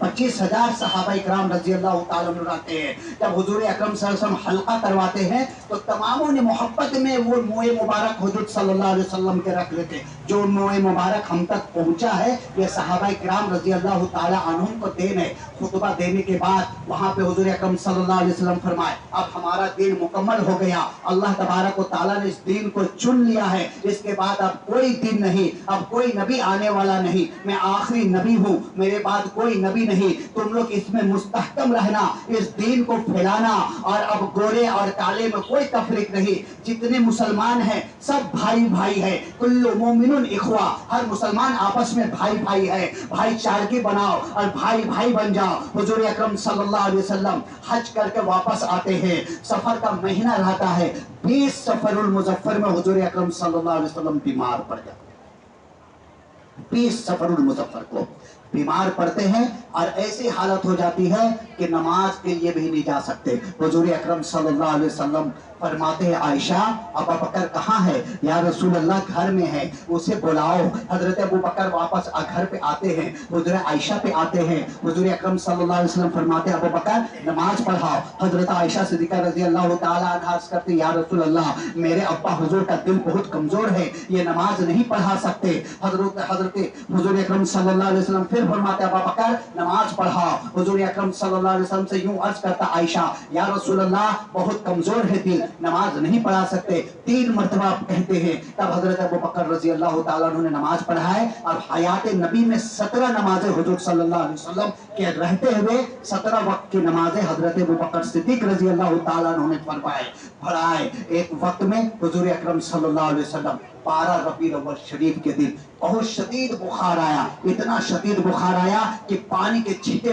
25,000 صحابہ کرام رضی اللہ تعالیٰ عنہ رہتے ہیں. جب حضور اکرم صلی اللہ علیہ وسلم حلقہ کرواتے ہیں تو تماموں نے محبت میں وہ موئے مبارک حضور صلی اللہ علیہ وسلم کے رکھ لیتے. جو موئے مبارک ہم تک پہنچا ہے یہ صحابہ کرام رضی اللہ تعالیٰ عنہم کو دین ہے. خطبہ دینے کے بعد وہاں پہ حضور اکرم صلی اللہ علیہ وسلم فرمائے اب ہمارا دین مکمل ہو گیا. اللہ تبارک و تعالیٰ نے اس دین کو چن لیا ہے. اس کے بعد اب کوئی دین نہیں, اب کوئی نبی آنے والا نہیں. میں آخری نبی ہوں, میرے بعد کوئی نبی نہیں. تم لوگ اس میں مستحکم رہنا, اس دین کو پھیلانا. اور اب گورے اور کالے میں کوئی تفریق نہیں. جتنے مسلمان ہیں سب بھائی بھائی ہے. کل مومن اخوا, ہر مسلمان آپس میں بھائی بھائی ہے. بھائی چارگی بناؤ اور بھائی بھائی بن جاؤ. حضور اکرم صلی اللہ علیہ وسلم حج کر کے واپس آتے ہیں. سفر کا مہینہ رہتا ہے. 20 سفر المظفر میں حضور اکرم صلی اللہ علیہ وسلم بیمار پڑ جاتے. 20 سفر المظفر کو بیمار پڑتے ہیں اور ایسی حالت ہو جاتی ہے کہ نماز کے لیے بھی نہیں جا سکتے. حضور اکرم صلی اللہ علیہ وسلم فرماتے ہیں عائشہ ابو بکر کہاں ہے؟ یا رسول اللہ گھر میں ہے, اسے بلاؤ. حضرت ابو بکر واپس گھر پہ آتے ہیں, حضرت عائشہ پہ آتے ہیں. حضور اکرم صلی اللہ علیہ وسلم فرماتے ہیں ابو بکر نماز پڑھاؤ. حضرت عائشہ صدیقہ رضی اللہ تعالیٰ عنہا عرض کرتے یا رسول اللہ میرے ابا حضور کا دل بہت کمزور ہے, یہ نماز نہیں پڑھا سکتے. حضرت حضور اکرم صلی اللہ علیہ وسلم پھر فرماتے ابو بکر نماز پڑھاؤ. حضور اکرم صلی اللہ علیہ وسلم سے یوں عرض کرتا عائشہ یا رسول اللہ بہت کمزور ہے دل, نماز نہیں پڑھا سکتے. 3 مرتبہ کہتے ہیں. تب حضرت ابو بکر رضی اللہ تعالیٰ عنہ نے نماز پڑھائے اور حیات نبی میں 17 نمازیں حضور صلی اللہ علیہ وسلم کے رہتے ہوئے 17 وقت کی نمازیں حضرت ابو بکر صدیق رضی اللہ تعالیٰ عنہ نے پڑھائے. ایک وقت میں حضور اکرم صلی اللہ علیہ وسلم 12 ربیع الاول شریف کے دن بہت شدید بخار آیا. اتنا شدید بخار آیا کہ پانی کے چھینٹے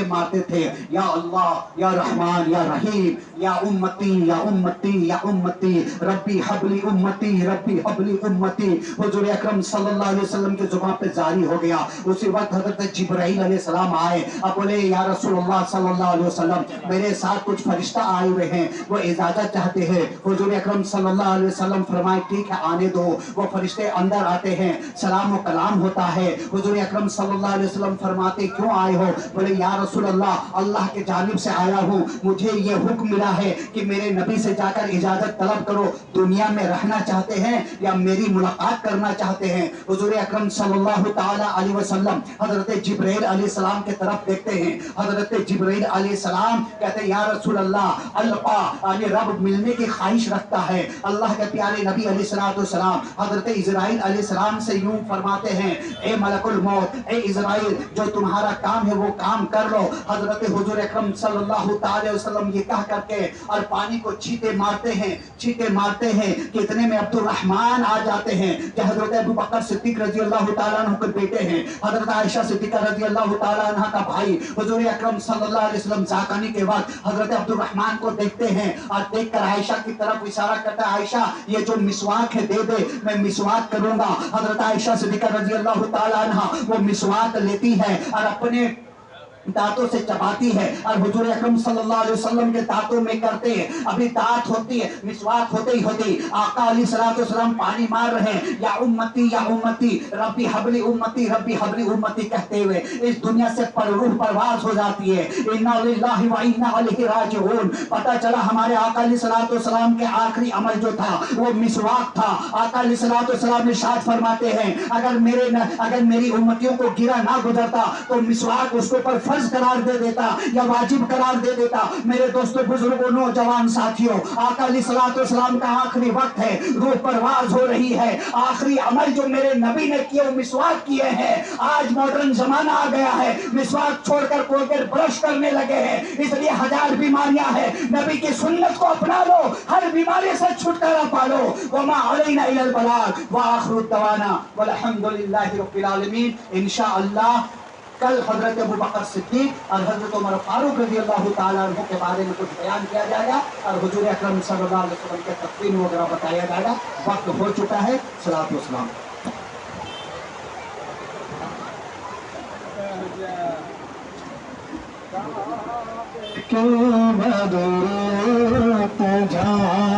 مارتے تھے. یا اللہ یا رحمان یا رحیم یا امتی یا امتی یا امتی ربی حبلی امتی ربی حبلی امتی. حضور اکرم صلی اللہ علیہ وسلم کے زبان پہ جاری ہو گیا. اسی وقت حضرت جبرائیل علیہ السلام آئے. اب بولے یا رسول اللہ صلی اللہ علیہ وسلم میرے ساتھ کچھ فرشتہ آئے ہوئے ہیں, وہ اجازت چاہتے ہیں. حضور اکرم صلی اللہ علیہ وسلم فرمائے ٹھیک ہے آنے دو. وہ فرشتے اندر آتے ہیں, سلام و کلام ہوتا ہے. حضور اکرم صلی اللہ علیہ وسلم فرماتے کیوں آئے ہو؟ بولے یا رسول اللہ کی جانب سے آیا ہوں, مجھے یہ حکم ملا ہے کہ میرے نبی سے جا کر اجازت طلب کرو, دنیا میں رہنا چاہتے ہیں یا میری ملاقات کرنا چاہتے ہیں. حضور اکرم صلی اللہ تعالی علیہ وسلم حضرت جبرائیل علیہ السلام کی طرف دیکھتے ہیں. حضرت جبرائیل علیہ السلام کہتے ہیں یا رسول اللہ یعنی رب ملنے کی خواہش رکھتا ہے. اللہ کے پیارے نبی علیہ السلام حضرت اسرائیل علیہ السلام سے یوں فرماتے ہیں اے ملک الموت, اے اسرائیل جو تمہارا کام ہے وہ کام کر لو. حضرت حضور اکرم صلی اللہ تعالی وسلم یہ کہہ کر کے اور پانی کو چھینٹے مارتے ہیں کہ اتنے میں عبد الرحمن آ جاتے ہیں کہ حضرت ابو بکر صدیق رضی اللہ تعالیٰ عنہ کے بیٹے ہیں, حضرت عائشہ صدیقہ رضی اللہ تعالیٰ عنہ کا بھائی. حضور اکرم صلی اللہ علیہ وسلم زاکانی کے وقت حضرت عبد الرحمن کو دیکھتے ہیں اور دیکھ کر عائشہ کی طرف اشارہ کرتا ہے عائشہ یہ جو مسواک ہے دے دے, میں مسواک کروں گا. حضرت عائشہ صدیقہ رضی اللہ تعالیٰ عنہ وہ مسواک لیتی ہے اور اپنے دانتوں سے چباتی ہے اور حضور اکرم صلی اللہ علیہ وسلم کے دانتوں میں کرتے ہیں. ابھی دانت ہوتی ہے, مسواک ہوتی آقا علیہ الصلوۃ والسلام پانی مار رہے ہیں یا امتی ربی حبلی امتی کہتے ہوئے اس دنیا سے روح پرواز ہو جاتی ہے. انا للہ و انا الیہ راجعون. پتہ چلا ہمارے آقا علیہ الصلوۃ والسلام کے آخری عمل جو تھا وہ مسواک تھا. آقا علیہ الصلوۃ والسلام ارشاد فرماتے ہیں اگر میری امتیوں کو گرا نہ گزرتا تو مسواک اس کے اوپر فرض قرار دے دیتا یا واجب قرار دے دیتا. میرے دوستوں بزرگوں نوجوان ساتھیوں, آقا علیہ الصلوۃ والسلام کا آخری وقت ہے, روح پرواز ہو رہی ہے. آخری عمل جو میرے نبی نے کیے وہ مسواک کیے ہیں. آج ماڈرن زمانہ آ گیا ہے, مسواک چھوڑ کر کولگیٹ برش کرنے لگے ہیں. اس لیے 1000 بیماریاں ہیں. نبی کی سنت کو اپنا لو, ہر بیماری سے چھٹکارا پالو. وما علینا الا البلاغ واخر دعوانا والحمد للہ رب العالمین. انشاءاللہ کل حضرت ابو بکر صدیق اور حضرت عمر فاروق رضی اللہ تعالیٰ عنہ کے بارے میں کچھ بیان کیا جائے گا اور حضور اکرم صلی اللہ علیہ وسلم کے تقویم وغیرہ بتایا جائے گا. وقت ہو چکا ہے. صلاۃ والسلام. کیوں بدرود جان